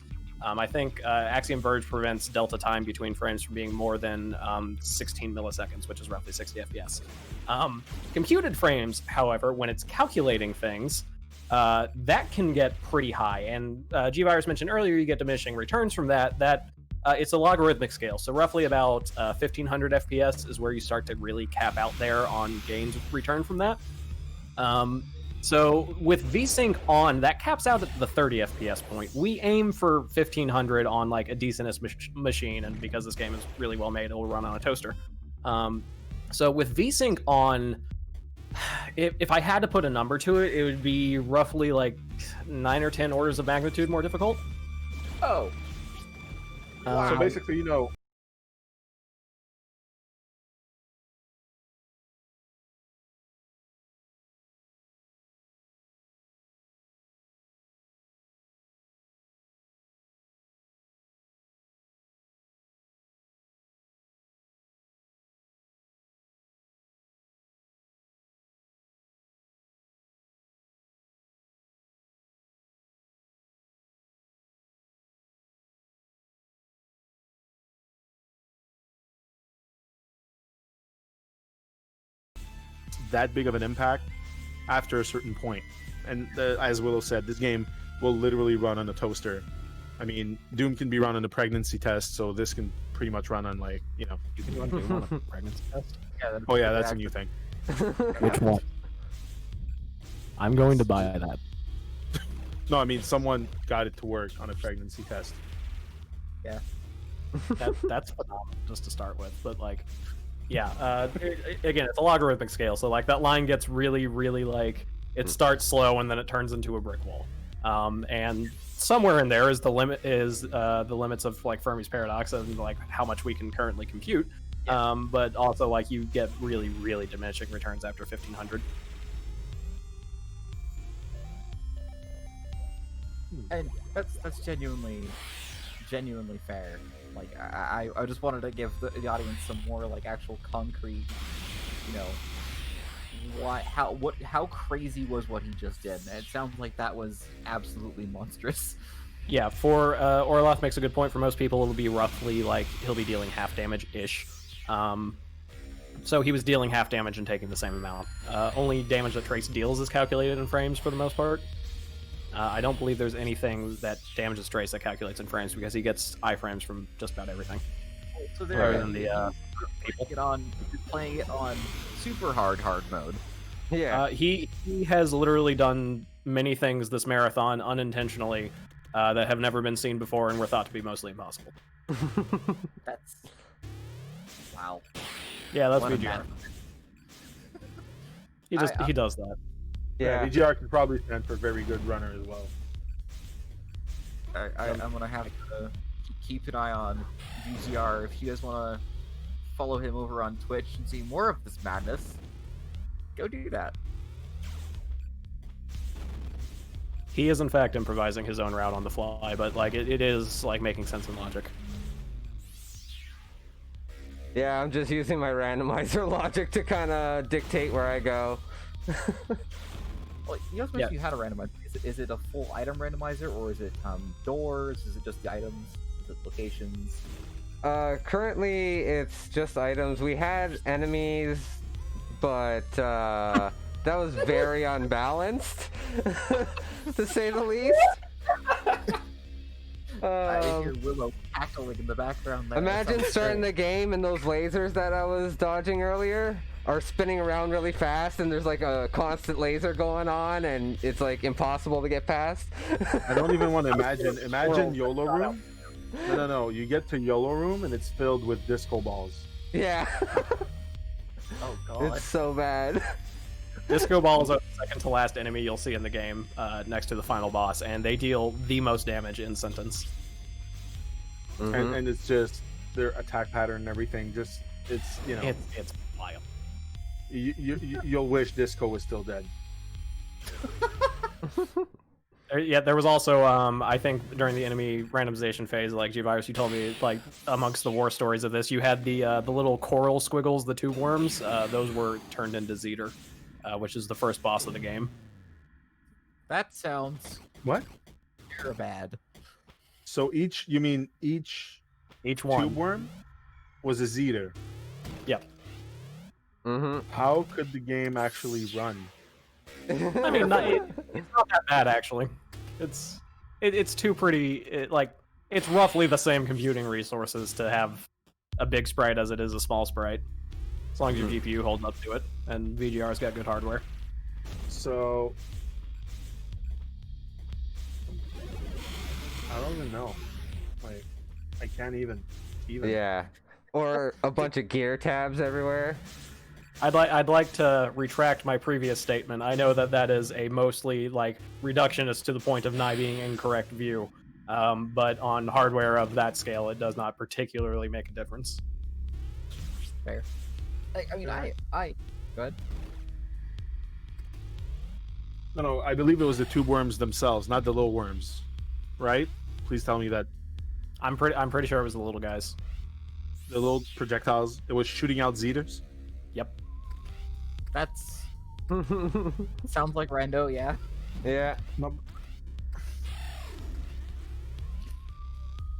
I think Axiom Verge prevents delta time between frames from being more than 16 milliseconds, which is roughly 60 FPS. Computed frames, however, when it's calculating things, that can get pretty high. And G-Virus mentioned earlier, you get diminishing returns from that. It's a logarithmic scale, so roughly about 1500 FPS is where you start to really cap out there on gains return from that. So with VSync on, that caps out at the 30 FPS point. We aim for 1500 on like a decentest machine, and because this game is really well made, it will run on a toaster. So with VSync on, if I had to put a number to it, it would be roughly like 9 or 10 orders of magnitude more difficult. Oh. So basically, that big of an impact after a certain point. And as Willow said, this game will literally run on a toaster. I mean, Doom can be run on a pregnancy test, so this can pretty much run on like, you can run Doom on a pregnancy test. Yeah, Oh yeah, that's a new thing. Which one? I'm going to buy that. No, I mean someone got it to work on a pregnancy test. Yeah. That's phenomenal just to start with, but like, yeah, again, it's a logarithmic scale, so like that line gets really, really like, it starts slow and then it turns into a brick wall. And somewhere in there is the limits of like Fermi's paradox and like how much we can currently compute. But also like you get really, really diminishing returns after 1500. And that's genuinely fair. Like I just wanted to give the audience some more like actual concrete, how crazy was what he just did. It sounds like that was absolutely monstrous. Yeah, for Orloff makes a good point. For most people, it'll be roughly like he'll be dealing half damage ish. So he was dealing half damage and taking the same amount. Only damage that Trace deals is calculated in frames for the most part. I don't believe there's anything that damages Trace that calculates in frames because he gets iframes from just about everything. So there, Other than the people. Playing it on super hard mode. Yeah. He has literally done many things this marathon unintentionally that have never been seen before and were thought to be mostly impossible. That's wow. Yeah, that's What a VGR. man. He does that. Yeah, VGR can probably stand for very good runner as well. I'm gonna have to keep an eye on VGR. If you guys want to follow him over on Twitch and see more of this madness, go do that. He is in fact improvising his own route on the fly, but like it is like making sense and logic. Yeah, I'm just using my randomizer logic to kind of dictate where I go. Well, you also mentioned you had a randomizer. Is it a full item randomizer, or is it doors? Is it just the items? Is it locations? Currently, it's just items. We had enemies, but that was very unbalanced, to say the least. I hear Willow cackling in the background there. Imagine starting the game and those lasers that I was dodging earlier are spinning around really fast, and there's like a constant laser going on, and it's like impossible to get past. I don't even want to imagine. Imagine YOLO Room. No. You get to YOLO Room and it's filled with disco balls. Yeah. Oh god. It's so bad. Disco balls are the second to last enemy you'll see in the game, next to the final boss, and they deal the most damage in sentence. Mm-hmm. And it's just their attack pattern and everything. Just it's It's wild. You'll wish Disco was still dead. Yeah, there was also, I think during the enemy randomization phase, like G-Virus, you told me, like, amongst the war stories of this, you had the little coral squiggles, the tube worms, those were turned into Zeter, which is the first boss of the game. That sounds What? bad. So you mean each Each one. tube worm was a Zeter. Yep. Mm-hmm. How could the game actually run? I mean, it's not that bad actually. It's too pretty. It's roughly the same computing resources to have a big sprite as it is a small sprite, as long as your GPU holds up to it, and VGR's got good hardware. So I don't even know. Like, I can't even. Yeah. Or a bunch of gear tabs everywhere. I'd like to retract my previous statement. I know that is a mostly like reductionist to the point of nigh being incorrect view, but on hardware of that scale, it does not particularly make a difference. Fair. I mean, I go ahead. No, I believe it was the tube worms themselves, not the little worms, right? Please tell me that I'm pretty sure it was the little guys. the little projectiles, it was shooting out Zeters. Yep. That's sounds like rando, yeah. Yeah.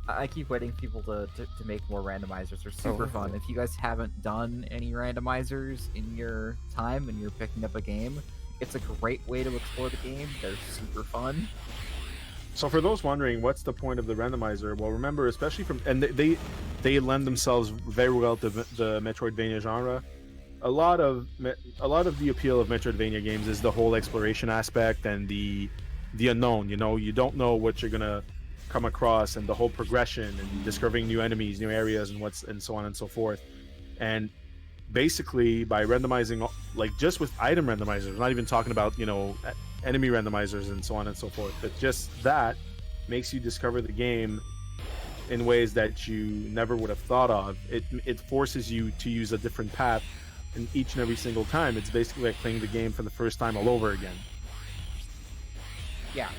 I keep waiting for people to make more randomizers. They're super fun. If you guys haven't done any randomizers in your time and you're picking up a game, it's a great way to explore the game. They're super fun. So for those wondering, what's the point of the randomizer? Well, remember, especially and they lend themselves very well to the Metroidvania genre. A lot of the appeal of Metroidvania games is the whole exploration aspect and the unknown. You know, you don't know what you're gonna come across, and the whole progression and discovering new enemies, new areas, and so on and so forth. And basically, by randomizing, like just with item randomizers, I'm not even talking about, you know, enemy randomizers and so on and so forth, but just that makes you discover the game in ways that you never would have thought of. It forces you to use a different path, and each and every single time it's basically like playing the game for the first time all over again. Yeah,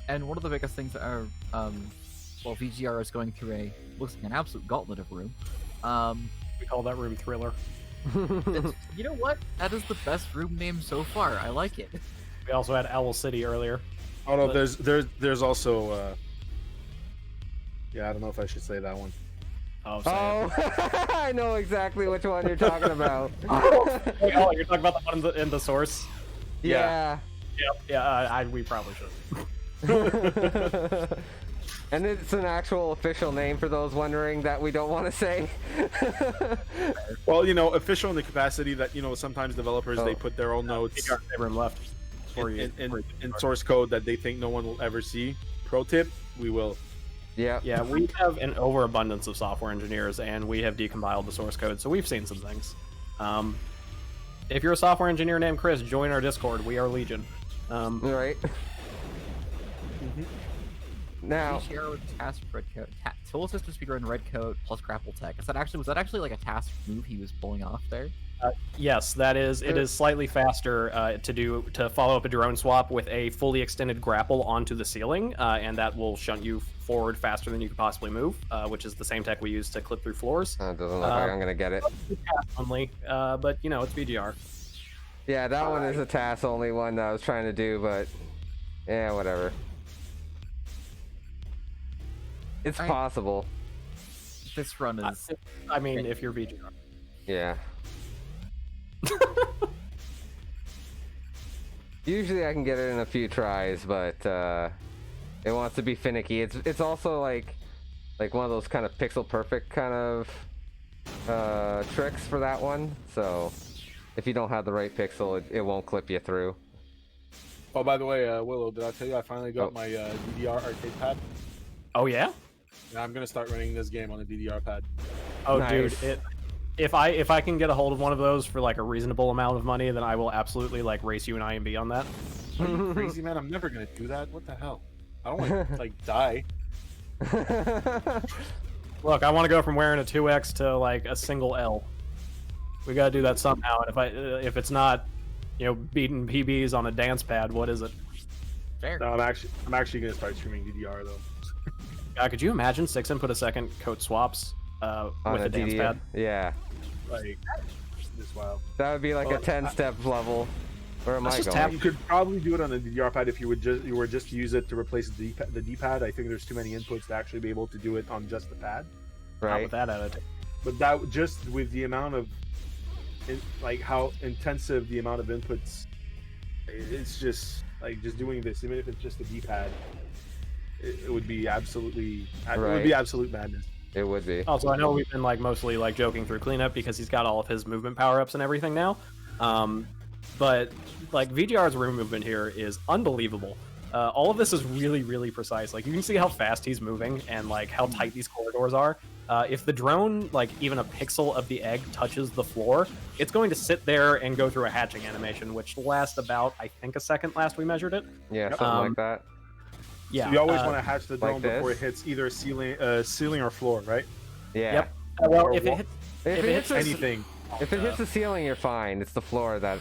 and one of the biggest things are, well, VGR is going through looks like an absolute gauntlet of room. We call that room Thriller. You know what? That is the best room name so far. I like it. We also had Owl City earlier. Oh no, there's also yeah, I don't know if I should say that one. Oh, Sam. I know exactly which one you're talking about. Wait, oh, you're talking about the one in the source? Yeah. Yep. Yeah, we probably should. And it's an actual official name for those wondering that we don't want to say. Well, you know, official in the capacity that, you know, sometimes developers they put their own notes Room left. in source code that they think no one will ever see. Pro tip: we will. Yeah. Yeah, we have an overabundance of software engineers, and we have decompiled the source code, so we've seen some things. If you're a software engineer named Chris, join our Discord. We are Legion. Right. Now, VGR with task red coat, tool system speedrun red coat plus grapple tech. Was that actually like a task move he was pulling off there? Yes, that is. It is slightly faster to follow up a drone swap with a fully extended grapple onto the ceiling, and that will shunt you forward faster than you could possibly move, which is the same tech we use to clip through floors. doesn't look like I'm gonna get it. Only, but you know, it's VGR. Yeah, that one is a task only one that I was trying to do, but yeah, whatever. It's possible. This run is. I mean, if you're VGR. Yeah. Usually I can get it in a few tries, but it wants to be finicky. It's also like one of those kind of pixel perfect kind of tricks for that one. So if you don't have the right pixel, it won't clip you through. Oh, by the way, Willow, did I tell you I finally got my DDR arcade pad? Oh yeah. Yeah, I'm gonna start running this game on a DDR pad. Oh, Nice. dude, if I can get a hold of one of those for like a reasonable amount of money, then I will absolutely like race you an IMB on that. Are you crazy, man? I'm never gonna do that. What the hell? I don't want to like die. Look, I want to go from wearing a 2X to like a single L. We gotta do that somehow. And if it's not, you know, beating PBs on a dance pad, what is it? Fair. No, I'm actually gonna start streaming DDR though. Could you imagine 6 input a second code swaps with a dance pad? Yeah. Like, this wild. That would be like a 10-step level Where am I just going? tap- You could probably do it on the DDR pad if you were just to use it to replace the D-pad. I think there's too many inputs to actually be able to do it on just the pad. Not Right. with that attitude. But that just with the amount of, like how intensive the amount of inputs, it's just like just doing this, even if it's just a D-pad, it would be absolutely, it would be absolute madness. It would be. Also, I know we've been like mostly like joking through cleanup because he's got all of his movement power-ups and everything now. But like VGR's room movement here is unbelievable. All of this is really, really precise. Like you can see how fast he's moving and like how tight these corridors are. If the drone, like even a pixel of the egg touches the floor, it's going to sit there and go through a hatching animation, which lasts about, I think, a second last we measured it. Yeah, something like that. Yeah. So you always want to hatch the drone like before it hits either a ceiling or floor, right? Yeah. Yep. Well, Or if it wall. hits, If it hits Anything. If it hits the ceiling, you're fine. It's the floor that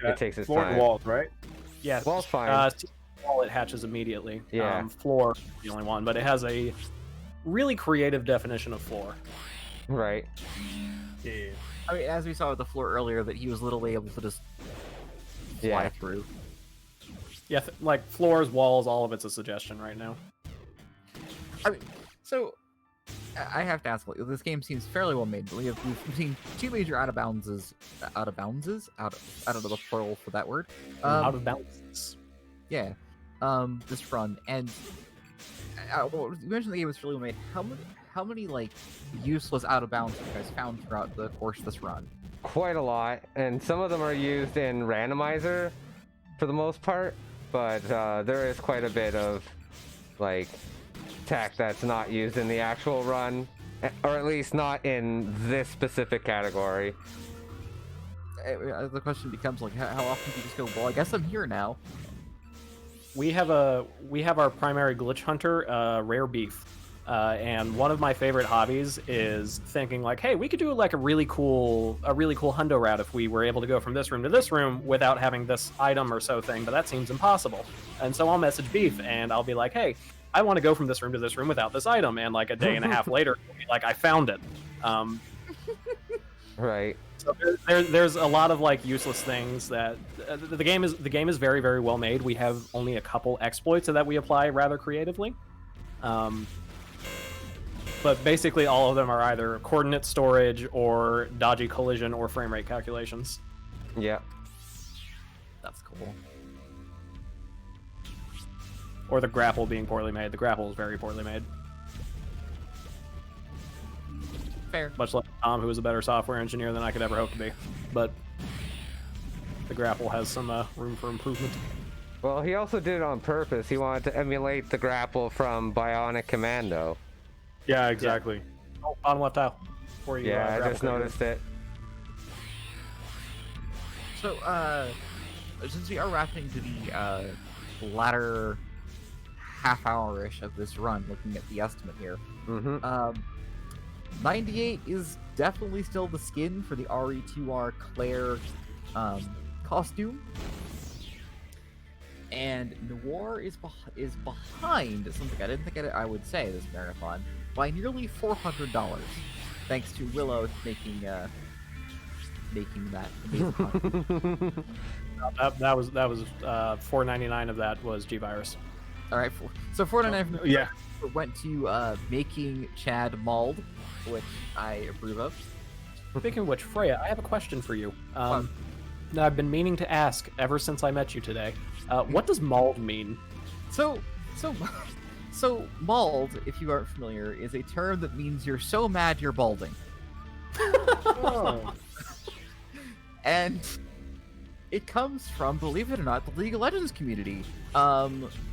it takes its floor time. and walls, right? yeah, Wall's fine. Wall it hatches immediately. Yeah. Floor the only one, but it has a really creative definition of floor. Right. Yeah. I mean, as we saw with the floor earlier, that he was literally able to just fly Yeah. through. Yeah, like floors, walls, all of it's a suggestion right now. I mean, so I have to ask. Like, this game seems fairly well made. We've seen two major out of bounds, I don't know the plural for that word. Out of balance. Yeah. This run, and well, you mentioned the game was fairly well made. How many like useless out of bounds have you guys found throughout the course of this run? Quite a lot, and some of them are used in randomizer for the most part, but there is quite a bit of like tech that's not used in the actual run, or at least not in this specific category. The question becomes like, how often do you just go, well, I guess I'm here now? We have our primary glitch hunter, Rare Beef, and one of my favorite hobbies is thinking like, hey, we could do like a really cool hundo route if we were able to go from this room to this room without having this item or so thing, but that seems impossible. And so I'll message Beef and I'll be like, hey, I want to go from this room to this room without this item, and like a day and a half later, he'll be like, I found it. Right. So there's a lot of like useless things that the game is very, very well made. We have only a couple exploits that we apply rather creatively, but basically all of them are either coordinate storage or dodgy collision or frame rate calculations. Yeah. That's cool. Or the grapple being poorly made. The grapple is very poorly made. Fair. Much like Tom, who is a better software engineer than I could ever hope to be. But the grapple has some room for improvement. Well, he also did it on purpose. He wanted to emulate the grapple from Bionic Commando. Yeah, exactly. Oh, bottom left tile. Before you, Yeah, I grapple just quicker. noticed it. So, since we are wrapping to the latter half hour-ish of this run, looking at the estimate here, Mm-hmm. 98 is definitely still the skin for the RE2R Claire costume, and Noir is behind something I didn't think I would say this marathon by nearly $400, thanks to Willow making that amazing content. That was $4.99 of that was G-Virus. All right, so $4.99 Yeah. went to making Chad mauled, which I approve of. Speaking of which, Freya, I have a question for you. That I've been meaning to ask ever since I met you today. What does mauled mean? So mauled, if you aren't familiar, is a term that means you're so mad you're balding. Oh. And it comes from, believe it or not, the League of Legends community,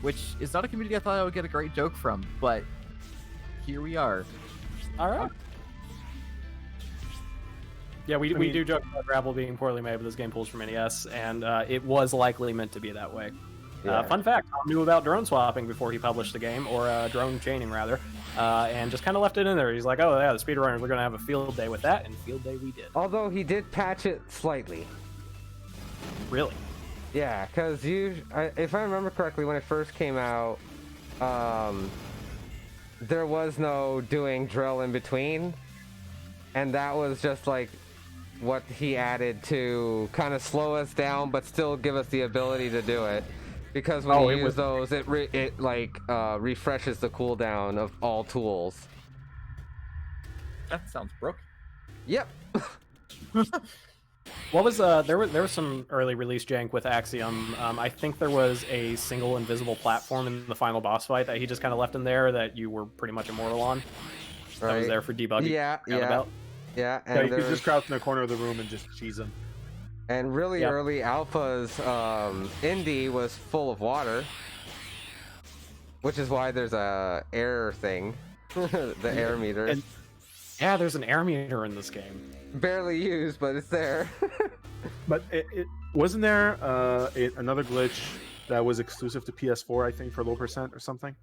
which is not a community I thought I would get a great joke from, but here we are. All right. Yeah, we do joke about grapple being poorly made, but this game pulls from NES, and it was likely meant to be that way. Yeah. Fun fact, Tom knew about drone swapping before he published the game, or drone chaining, rather, and just kind of left it in there. He's like, oh, yeah, the speedrunners, we're going to have a field day with that, and field day we did. Although he did patch it slightly. Really? Yeah, because if I remember correctly, when it first came out, there was no doing drill in between, and that was just like what he added to kind of slow us down, but still give us the ability to do it. Because when you use those, it refreshes the cooldown of all tools. That sounds broke. Yep. What was there was some early release jank with Axiom. I think there was a single invisible platform in the final boss fight that he just kind of left in there that you were pretty much immortal on. Right. That was there for debugging. Yeah. Yeah, you could just crouch in the corner of the room and just cheese him. And really early alpha's Indy was full of water, which is why there's a air thing, the air meter. And, yeah, there's an air meter in this game. Barely used, but it's there. But it wasn't there another glitch that was exclusive to PS4, I think, for low percent or something.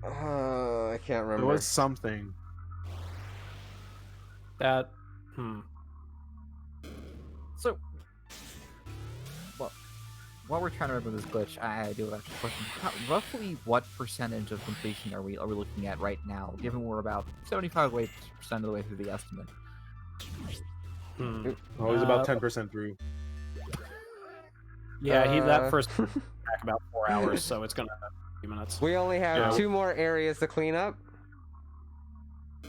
I can't remember. There was something. That, So, well, while we're trying to remember this glitch, I do have a question. Roughly what percentage of completion are we looking at right now, given we're about 75% of the way through the estimate? Oh, he's about 10% through. Yeah, that first back about 4 hours, so it's gonna have a few minutes. We only have 2 more areas to clean up.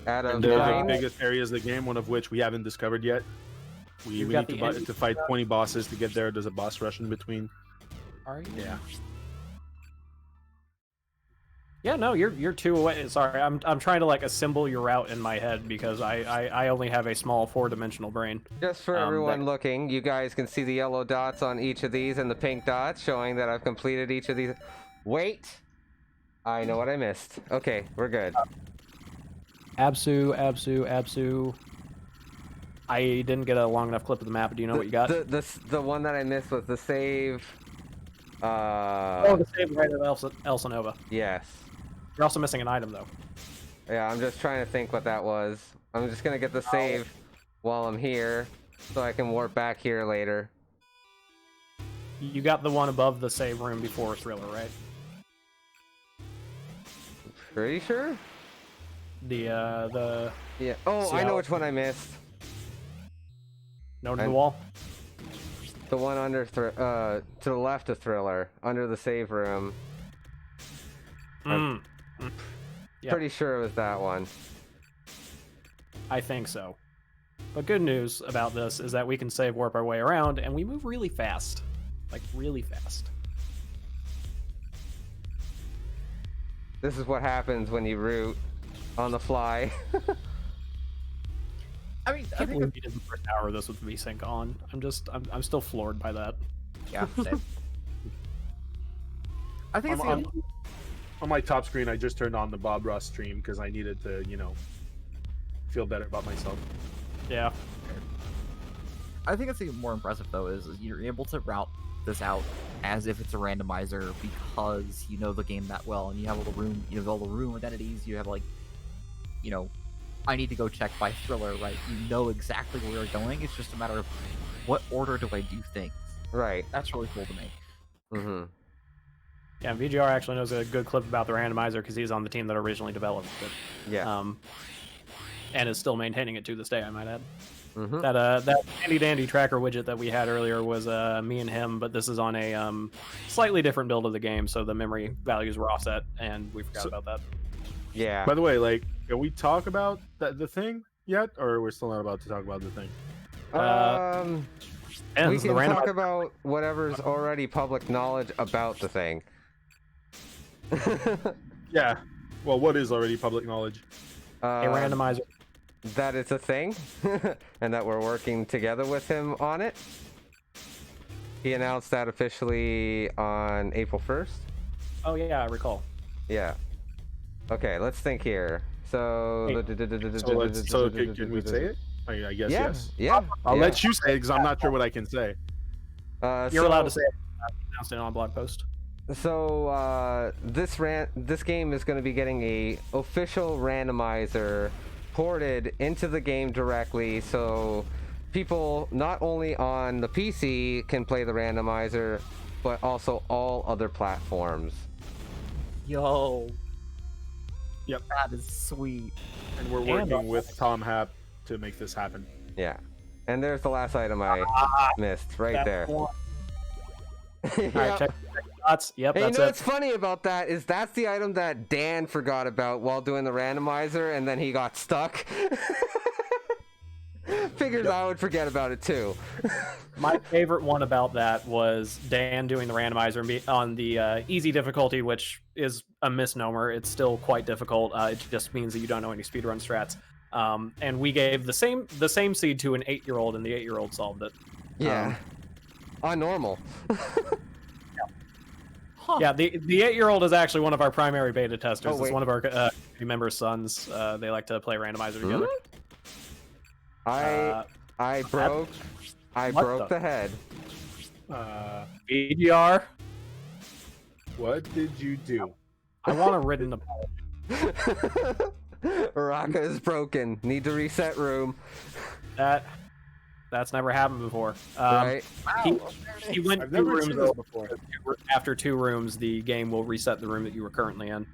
Out of They're 9. the biggest areas of the game, one of which we haven't discovered yet. We need to fight 20 bosses to get there. There's a boss rush in between. Are you? Yeah. Yeah, no, you're 2 away. Sorry, I'm trying to like assemble your route in my head because I only have a small 4-dimensional brain. Just for everyone looking, you guys can see the yellow dots on each of these and the pink dots showing that I've completed each of these. Wait! I know what I missed. Okay, we're good. Absu. I didn't get a long enough clip of the map. Do you know what you got? The one that I missed was the save. The save right at Elsa Nova. Yes. You're also missing an item though. Yeah, I'm just trying to think what that was. I'm just gonna get the save while I'm here, so I can warp back here later. You got the one above the save room before Thriller, right? Pretty sure? Yeah. Oh, I know which one I missed. No to the wall? The one under to the left of Thriller, under the save room. Yep. Pretty sure it was that one. I think so. But good news about this is that we can save warp our way around, and we move really fast. Like, really fast. This is what happens when you root on the fly. I mean, I think we did the first hour of this with VSync on. I'm still floored by that. Yeah, same. I think it's on my top screen, I just turned on the Bob Ross stream because I needed to, feel better about myself. Yeah. I think it's even more impressive though is you're able to route this out as if it's a randomizer because you know the game that well and you have all the room identities. You have I need to go check by Thriller, right? You know exactly where you're going. It's just a matter of what order do I do things. Right. That's really cool to me. Mm-hmm. Yeah, VGR actually knows a good clip about the randomizer because he's on the team that originally developed it. Yeah. And is still maintaining it to this day, I might add. Mm-hmm. That handy dandy tracker widget that we had earlier was me and him, but this is on a slightly different build of the game, so the memory values were offset, and we forgot about that. Yeah. By the way, can we talk about the thing yet, or we're still not about to talk about the thing? We can talk about whatever's already public knowledge about the thing. Yeah. Well, what is already public knowledge? A randomizer. That it's a thing, and that we're working together with him on it. He announced that officially on April 1st. Oh yeah, I recall. Yeah. Okay, let's think here. So Can we say it? I guess yes. Yeah. I'll let you say it because I'm not sure what I can say. You're allowed to say it. Announced it on a blog post. So this game is going to be getting a official randomizer ported into the game directly, so people not only on the PC can play the randomizer, but also all other platforms. Yo. Yep. That is sweet. And we're working with Tom Happ to make this happen. Yeah. And there's the last item I missed right there. All Yep. right, check dots. Yep, Hey, you that's know it. what's funny about that is that's the item that Dan forgot about while doing the randomizer, and then he got stuck. Figures I would forget about it too. My favorite one about that was Dan doing the randomizer on the easy difficulty, which is a misnomer. It's still quite difficult. It just means that you don't know any speedrun strats. And we gave the same seed to an 8-year-old, and the 8-year-old solved it. Yeah. On normal. Huh. Yeah, the 8-year-old is actually one of our primary beta testers. Oh, It's wait. one of our community members' sons. They like to play randomizer together. I broke what the head. VGR. What did you do? I want a written apology. Raka is broken. Need to reset room. That's never happened before. Right. He went I've 2 never rooms seen this over. before. After 2 rooms, the game will reset the room that you were currently in.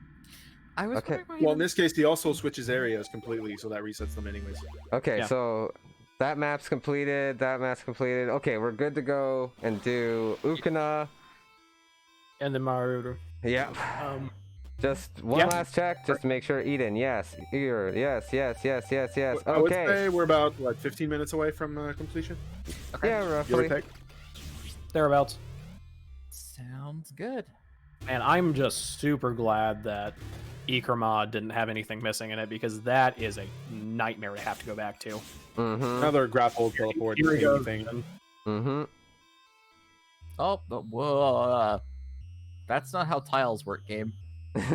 I was Okay. wondering why Well, in this case, he also switches areas completely, so that resets them anyways. Okay, Yeah. so that map's completed. That map's completed. Okay, we're good to go and do Ukana. And then Marudu. Yep. Just one Yeah. last check, just to make sure. Eden, yes. Ear, yes. I would Okay. say we're about, 15 minutes away from completion? Okay. Yeah, Give or roughly. take. Thereabouts. Sounds good. And I'm just super glad that Ikerma didn't have anything missing in it, because that is a nightmare to have to go back to. Mm-hmm. Another grapple teleport Here we go. thing. Mm-hmm. Oh, whoa. That's not how tiles work, game.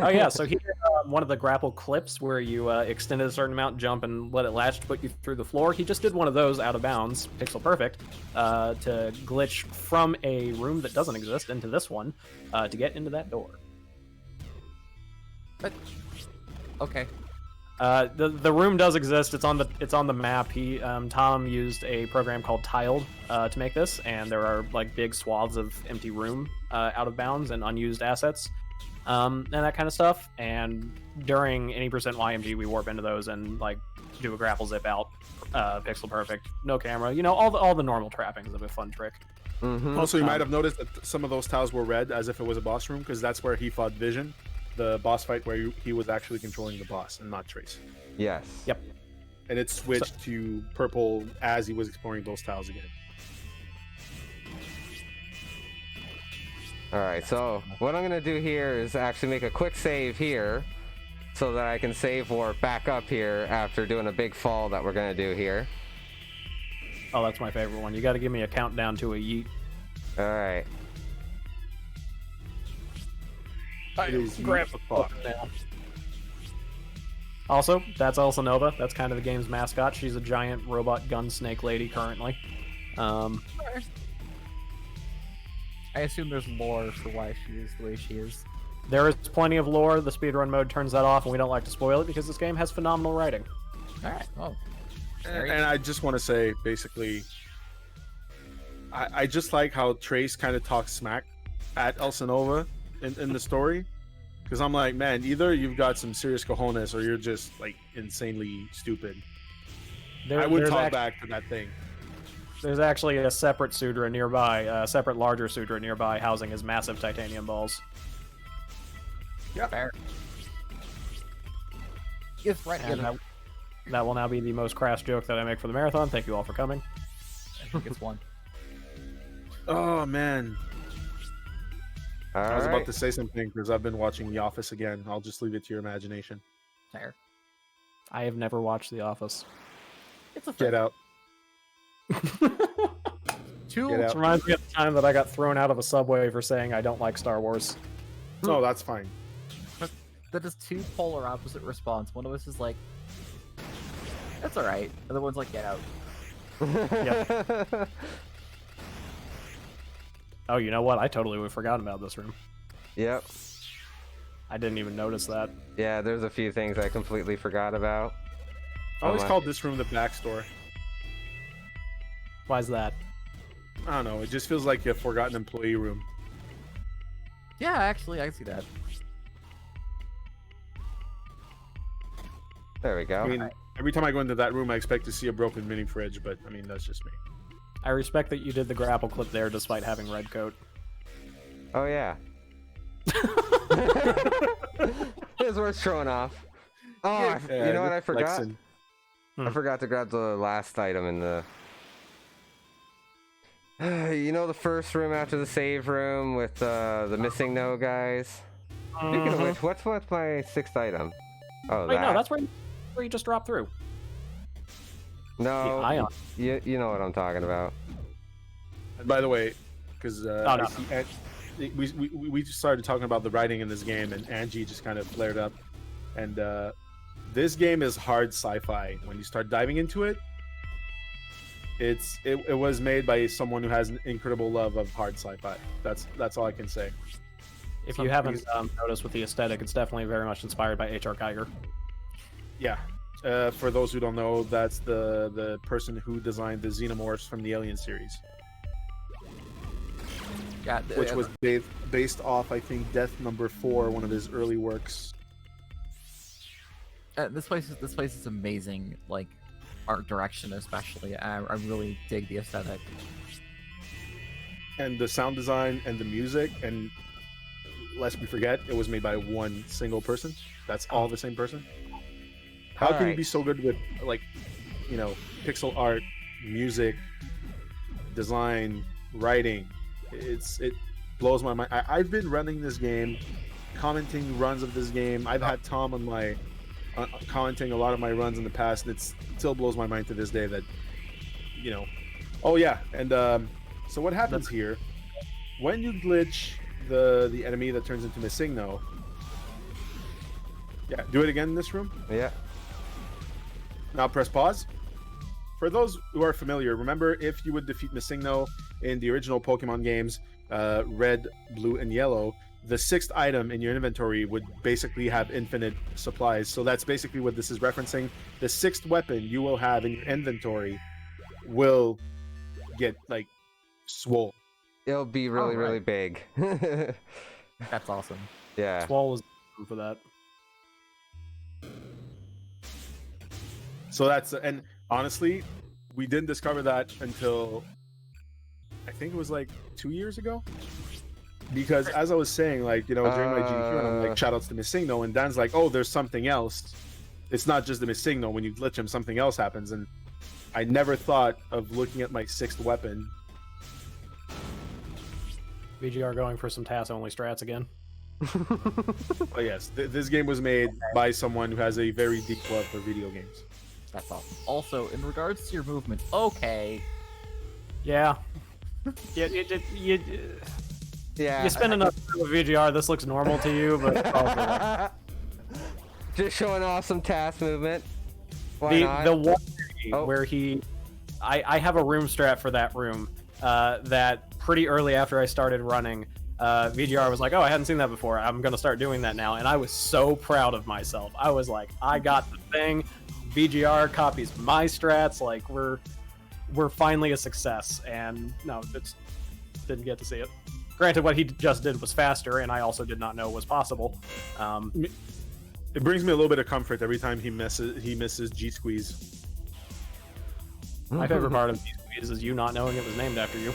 Oh yeah, so he did one of the grapple clips where you extended a certain amount, jump, and let it latch to put you through the floor. He just did one of those out of bounds, pixel perfect, to glitch from a room that doesn't exist into this one to get into that door. But okay. The room does exist. It's on the map. Tom used a program called Tiled to make this, and there are like big swaths of empty room out of bounds and unused assets. And that kind of stuff. And during any percent YMG, we warp into those and like do a grapple zip out, pixel perfect, no camera. You know, all the normal trappings of a fun trick. Mm-hmm. Also, you might have noticed that some of those tiles were red as if it was a boss room, because that's where he fought Vision, the boss fight where he was actually controlling the boss and not Trace. Yes. Yep. And it switched to purple as he was exploring those tiles again. Alright, so what I'm gonna do here is actually make a quick save here so that I can save warp back up here after doing a big fall that we're gonna do here. Oh, that's my favorite one. You got to give me a countdown to a yeet. Alright. It is Grab the book now. Also, that's Elsa Nova. That's kind of the game's mascot. She's a giant robot gun snake lady currently. I assume there's lore for why she is the way she is. There is plenty of lore. The speedrun mode turns that off, and we don't like to spoil it because this game has phenomenal writing. Alright, well. And I just want to say, basically, I just like how Trace kind of talks smack at Elsa Nova in the story. Because I'm like, man, either you've got some serious cojones or you're just, like, insanely stupid. I would talk back to that thing. There's actually a separate Sudra nearby, a separate larger Sudra nearby, housing his massive titanium balls. Yeah. Fair. Yes, right. And Yeah, that will now be the most crass joke that I make for the marathon. Thank you all for coming. I think it's one. Oh, man. I was about Alright. to say something because I've been watching The Office again. I'll just leave it to your imagination. Fair. I have never watched The Office. It's a Get out. Two. Get This out. reminds me of the time that I got thrown out of a subway for saying I don't like Star Wars. No, that's fine. That is two polar opposite response. One of us is like, "That's all right," the other one's like, "Get out." Oh, you know what? I totally would have forgotten about this room. Yep. I didn't even notice that. Yeah, there's a few things I completely forgot about. I always my- called this room the backstory. Why's that? I don't know. It just feels like a forgotten employee room. Yeah, actually, I can see that. There we go. I mean, Every time I go into that room, I expect to see a broken mini fridge, but I mean, that's just me. I respect that you did the grapple clip there despite having red coat. Oh yeah. It's worth showing off. Oh, you know what I forgot? Flexing. I forgot to grab the last item in the... You know the first room after the save room with the missing no guys? Speaking of which, what's my 6th item? Oh, Wait, that. no, that's where you just dropped through. No, The ion. you know what I'm talking about. And by the way, because no. we just started talking about the writing in this game, and Angie just kind of flared up. And this game is hard sci-fi. When you start diving into it, it was made by someone who has an incredible love of hard sci-fi. That's all I can say. If you haven't noticed with the aesthetic, it's definitely very much inspired by H.R. Geiger. Yeah. For those who don't know, that's the person who designed the xenomorphs from the Alien series, Yeah, which was based off, I think, Death Number 4, one of his early works. this place is amazing. Like art direction, especially. I really dig the aesthetic. And the sound design and the music, and lest we forget, it was made by one single person. That's all the same person. How can you be so good with, like, you know, pixel art, music, design, writing? It blows my mind. I've been running this game, commenting runs of this game. I've had Tom on my commenting a lot of my runs in the past, and it still blows my mind to this day that, you know. Oh yeah, and so what happens here when you glitch the enemy that turns into Missigno? Yeah, do it again in this room. Yeah. Now press pause. For those who are familiar, remember if you would defeat Missigno in the original Pokemon games, red, blue, and yellow, the 6th item in your inventory would basically have infinite supplies. So that's basically what this is referencing. The 6th weapon you will have in your inventory will get, like, swole. It'll be really, really big. That's awesome. Yeah. Swole was for that. So that's, and honestly, we didn't discover that until I think it was like 2 years ago. Because as I was saying, like, you know, during my GDQ, and I'm like, shoutouts to Missigno, and Dan's like, oh, there's something else. It's not just the Missigno. When you glitch him, something else happens. And I never thought of looking at my 6th weapon. VGR going for some TAS-only strats again. But yes, this game was made by someone who has a very deep love for video games. That's awesome. Also, in regards to your movement, okay. Yeah. Yeah. You spend enough time with VGR, this looks normal to you, but just showing off some task movement. Why not? the one where I have a room strat for that room that pretty early after I started running, VGR was like, oh, I hadn't seen that before. I'm going to start doing that now. And I was so proud of myself. I was like, I got the thing. VGR copies my strats. Like, we're finally a success. And no, it's didn't get to see it. Granted, what he just did was faster, and I also did not know was possible. It brings me a little bit of comfort every time he misses G Squeeze. My favorite part of G Squeeze is you not knowing it was named after you.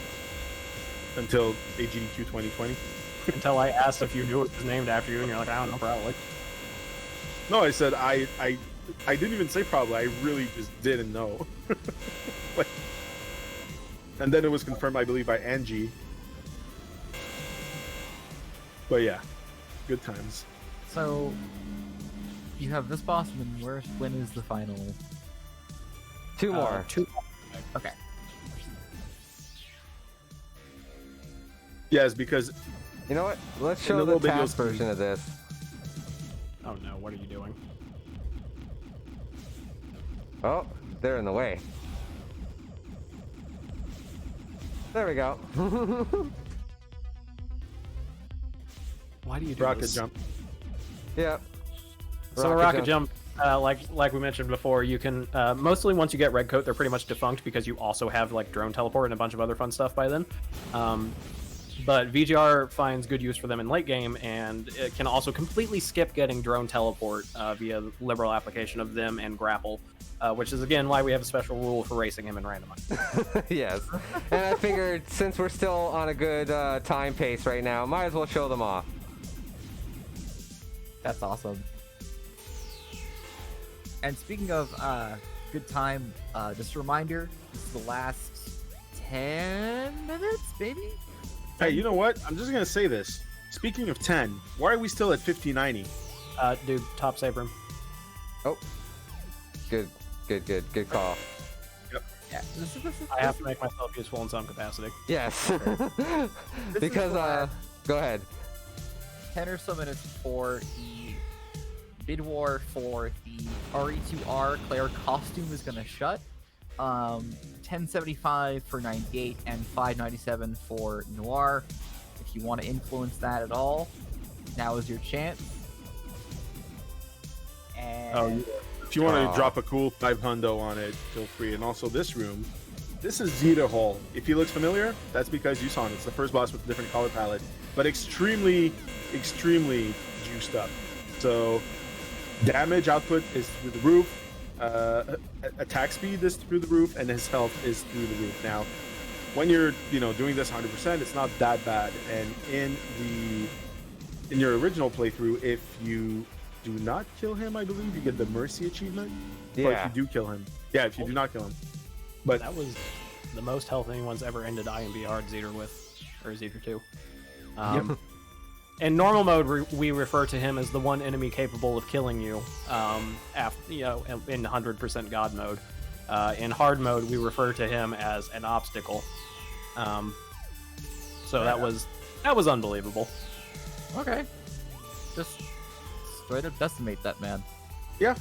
Until AGDQ 2020. Until I asked if you knew it was named after you, and you're like, I don't know, probably. No, I said I didn't even say probably. I really just didn't know. Like, and then it was confirmed, I believe, by Angie. But yeah, good times. So you have this boss, and then when is the final? 2 more. 2. Okay. Yes, because You know what? Let's In show the the little task videos- version of this. Oh no, what are you doing? Oh, they're in the way. There we go. Why do you do rocket this? jump. Yep. So a rocket jump, like we mentioned before, you can mostly once you get red coat, they're pretty much defunct because you also have like drone teleport and a bunch of other fun stuff by then. but VGR finds good use for them in late game, and it can also completely skip getting drone teleport via liberal application of them and grapple, which is again why we have a special rule for racing him in randomizer. Yes, and I figured since we're still on a good time pace right now, might as well show them off. That's awesome. And speaking of good time, just a reminder, this is the last 10 minutes, maybe? Hey, you know what? I'm just gonna say this. Speaking of 10, why are we still at 50-90? Dude, top save room. Oh, good call. Yeah, this is I have to make myself useful in some capacity. Yes, This because is the last go ahead. 10 or so minutes for the bid war for the RE2R Claire costume is gonna shut. 1075 for 98 and 597 for Noir. If you want to influence that at all, now is your chance. And If you want to drop a cool 500 on it, feel free. And also this room, this is Zeta Hall. If he looks familiar, that's because you saw him. It's the first boss with a different color palette, but extremely juiced up. So damage output is through the roof. Attack speed is through the roof, and his health is through the roof. Now, when you're doing this 100%, it's not that bad. And in your original playthrough, if you do not kill him, I believe you get the mercy achievement. Yeah. Or if you do kill him, if you do not kill him, but That was the most health anyone's ever ended IMB hard Zeter with, or Zeter 2. In normal mode, we refer to him as the one enemy capable of killing you, in 100% God mode. In hard mode, we refer to him as an obstacle. So that was unbelievable. okay, just straight up decimate that man. yeah,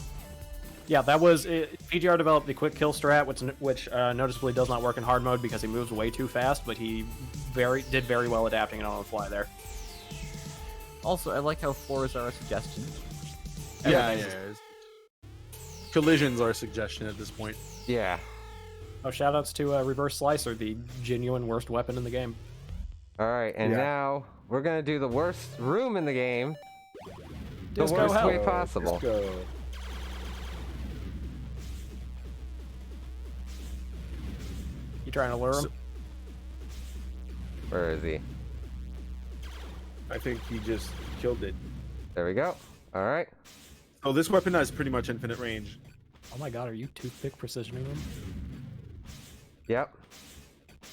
That was it. PGR developed the quick kill strat, which noticeably does not work in hard mode because he moves way too fast, but he did very well adapting it on the fly there. Also, I like how fours are a suggestion. yeah. Collisions are a suggestion at this point. Yeah. Oh, shoutouts to Reverse Slicer, the genuine worst weapon in the game. All right, and now we're gonna do the worst room in the game, the Disco worst hell. way possible. Disco. You trying to lure him? Where is he? I think he just killed it. There we go. All right. Oh, this weapon has pretty much infinite range. Oh my god, are you toothpick precisioning him? Yep.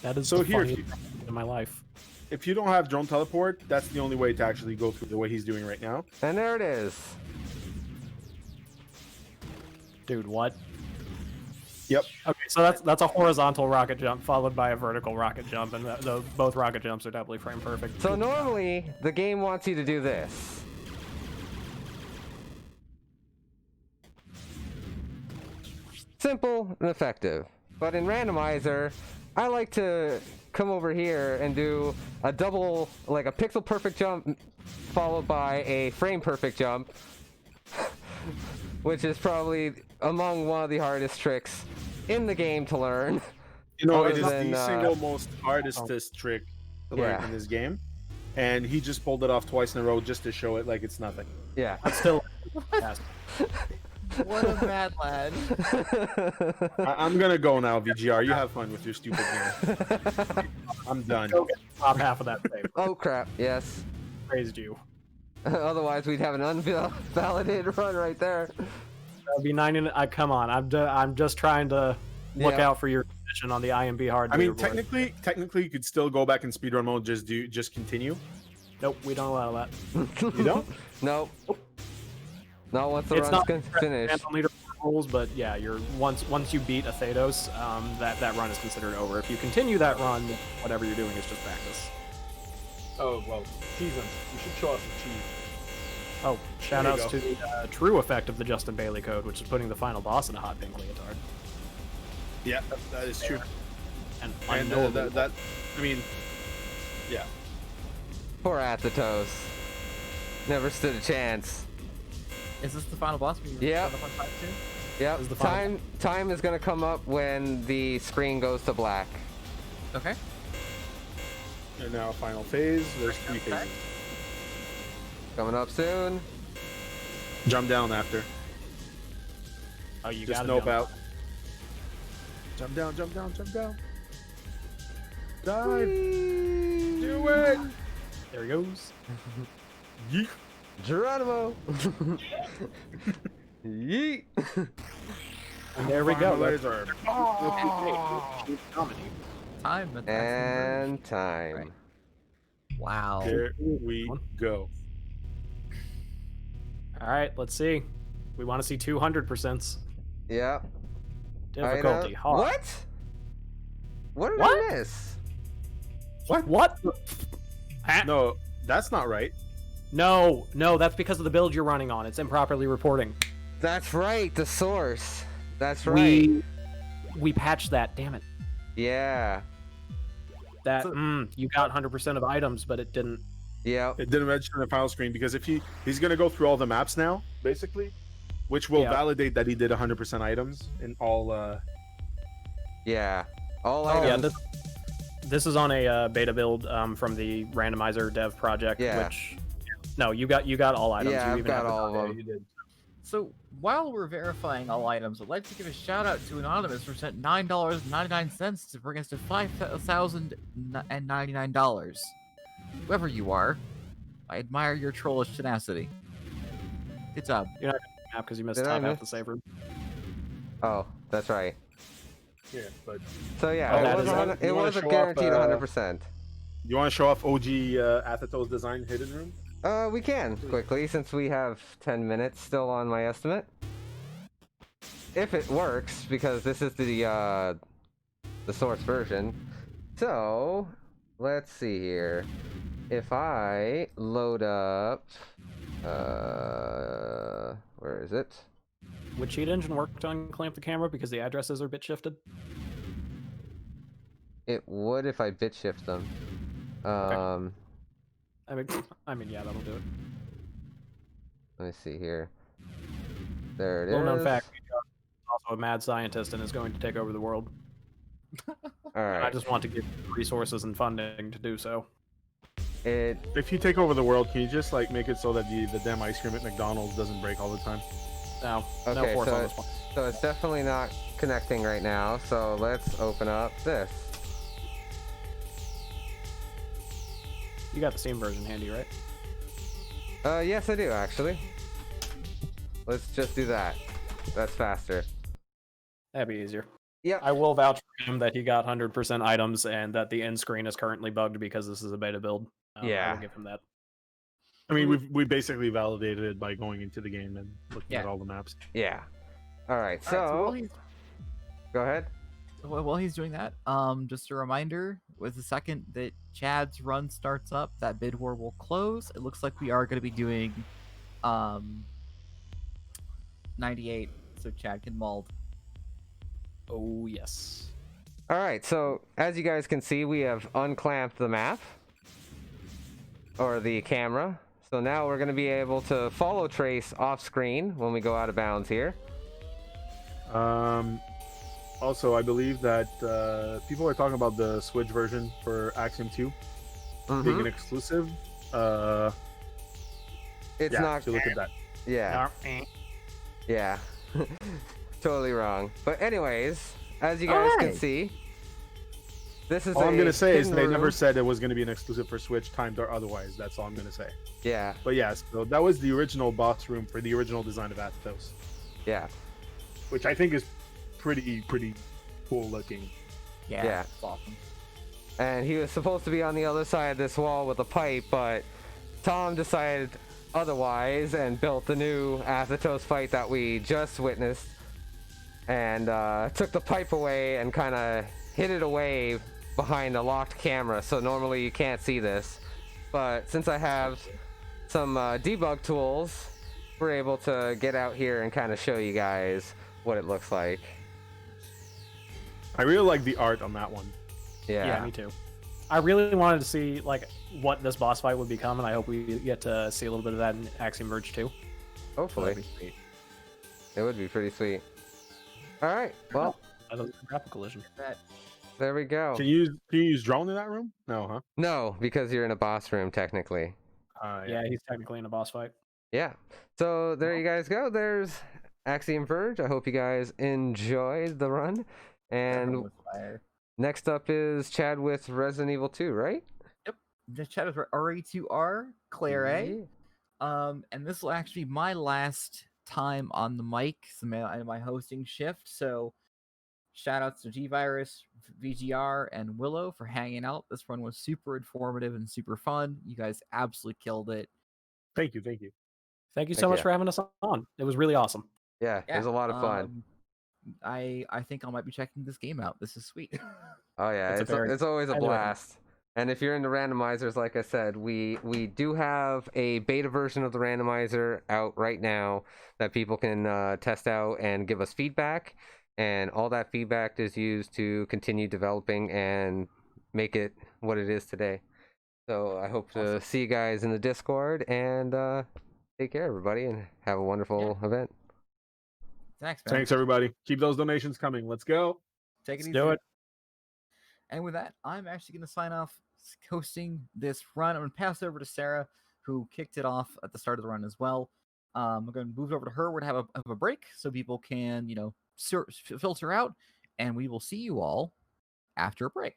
That is So the here, funniest thing in my life. If you don't have drone teleport, that's the only way to actually go through the way he's doing right now. And there it is. Dude, what? Yep. Okay, so that's a horizontal rocket jump followed by a vertical rocket jump, and both rocket jumps are definitely frame perfect. So normally the game wants you to do this. Simple and effective. But in randomizer, I like to come over here and do a double, like a pixel perfect jump followed by a frame perfect jump, which is probably among one of the hardest tricks in the game to learn. It Other is than, the single most hardest trick to learn in this game. And he just pulled it off twice in a row just to show it like it's nothing. Yeah. That's still fantastic. What a mad lad. I'm gonna go now, VGR. You have fun with your stupid game. I'm done. Go get the top half of that save. Oh crap, yes. Praised you. Otherwise we'd have an unvalidated run right there. That'd be 90. Come on, I'm just trying to look Yeah. out for your position on the IMB hard. I mean, leaderboard. technically, you could still go back in speedrun mode. Just continue. Nope, we don't allow that. You don't? Nope. Not once the It's run's not finished. on leaderboard rules, but yeah, you're once you beat a Thedos, that run is considered over. If you continue that run, whatever you're doing is just practice. Oh well, seasons. You should show us the cheese. Oh, There you shoutouts go. to the true effect of the Justin Bailey code, which is putting the final boss in a hot pink leotard. Yeah, that is true. And And unknowable. that, I mean, yeah. Poor Athetos. Never stood a chance. Is this the final boss? Yep. Yep. Is the final- Time is gonna come up when the screen goes to black. Okay. And now final phase. There's 3 phases. Coming up soon. Jump down after. Oh, you Just got nope out. Jump down, jump down, jump down. Dive. Do it. There he goes. Yeet. Geronimo. Yeet. And there we go. Laser. Time at Axiom Verge. And time. Right. Wow. There we go. All right, let's see. We want to see 200%. Yep. Difficulty hard. What? What did What? I miss? What? Ah, No, that's not right. no, that's because of the build you're running on. It's improperly reporting. That's right, the source. That's right. We patched that. Damn it. Yeah. That So- you got 100% of items, but it didn't. Yep. It didn't register in the final screen because if he's gonna go through all the maps now, basically, which will Yeah. validate that he did 100% items in all. Yeah. All Yeah, items. this is on a beta build from the randomizer dev project. Yeah. Which, no, you got all items. Yeah, you I've even got have the all of code. them. You did. So while we're verifying all items, I'd like to give a shout out to Anonymous for sent $9.99 to bring us to $5,099. Whoever you are, I admire your trollish tenacity. Good job. You're not gonna map because you missed Did I top half miss? the save room. Oh, that's right. Yeah, but So yeah, Oh, it that was is- it You wanna wasn't show off, guaranteed 100%. you want to show off OG Athethos design hidden room? We can quickly since we have 10 minutes still on my estimate. If it works, because this is the source version. So let's see here. If I load up, where is it? Would cheat engine work to unclamp the camera because the addresses are bit shifted? It would if I bit shift them. I mean, yeah, that'll do it. Let me see here. There it is. Little known fact: he's also a mad scientist and is going to take over the world. All I right. just want to give resources and funding to do so. It If you take over the world, can you just like make it so that the damn ice cream at McDonald's doesn't break all the time? No, no Okay, force so on this one. so it's definitely not connecting right now. So let's open up this. You got the Steam version handy, right? Yes, I do actually. Let's just do that. That's faster. That'd be easier. Yep. I will vouch for him that he got 100% items and that the end screen is currently bugged because this is a beta build. I Yeah. will give him that. I mean, we basically validated it by going into the game and looking at Yeah. all the maps. Yeah. All right. So, Alright, while he's go ahead. while he's doing that, just a reminder: with the second that Chad's run starts up, that bid war will close. It looks like we are going to be doing 98, so Chad can mold. Oh, yes. All right. So as you guys can see, we have unclamped the map or the camera. So now we're going to be able to follow trace off screen when we go out of bounds here. Also, I believe that people are talking about the Switch version for Axiom 2 being an exclusive. It's Yeah, not. to look at that. Yeah. Yeah. Totally wrong. But anyways, as you guys can Alright. see, this is All I'm gonna say is hidden they room. never said it was gonna be an exclusive for Switch, timed or otherwise. That's all I'm gonna say. Yeah. But yes, so that was the original boss room for the original design of Athethos, Yeah. which I think is pretty cool looking. Yeah. It's awesome. And he was supposed to be on the other side of this wall with a pipe, but Tom decided otherwise and built the new Athethos fight that we just witnessed and took the pipe away and kind of hid it away behind a locked camera, so normally you can't see this. But since I have some debug tools, we're able to get out here and kind of show you guys what it looks like. I really like the art on that one. Yeah, me too. I really wanted to see like what this boss fight would become, and I hope we get to see a little bit of that in Axiom Verge 2. Hopefully. That'd be sweet. It would be pretty sweet. All right. Well, That was a graphic collision. That There we go. Can you use drone in that room? No, huh? No, because you're in a boss room technically. Yeah, he's technically in a boss fight. Yeah. So there you guys go. There's Axiom Verge. I hope you guys enjoyed the run. And With fire. next up is Chad with Resident Evil 2, right? Yep. The chat is RA2R, Claire A. Yeah. And this will actually be my last time on the mic, so my hosting shift. So shout outs to G-Virus, VGR, and Willow for hanging out. This run was super informative and super fun. You guys absolutely killed it. Thank you. Thank you Thank so much you. for having us on. It was really awesome. Yeah, it was a lot of fun. I think I might be checking this game out. This is sweet. Oh yeah, it's always a blast. And if you're into randomizers, like I said, we do have a beta version of the randomizer out right now that people can test out and give us feedback. And all that feedback is used to continue developing and make it what it is today. So I hope to see you guys in the Discord, and take care, everybody, and have a wonderful event. Thanks, man. Thanks, everybody. Keep those donations coming. Let's go. Take it Let's easy. do it. And with that, I'm actually going to sign off hosting this run. I'm going to pass over to Sarah, who kicked it off at the start of the run as well. I'm going to move over to her. We're going to have a break so people can, filter out, and we will see you all after a break.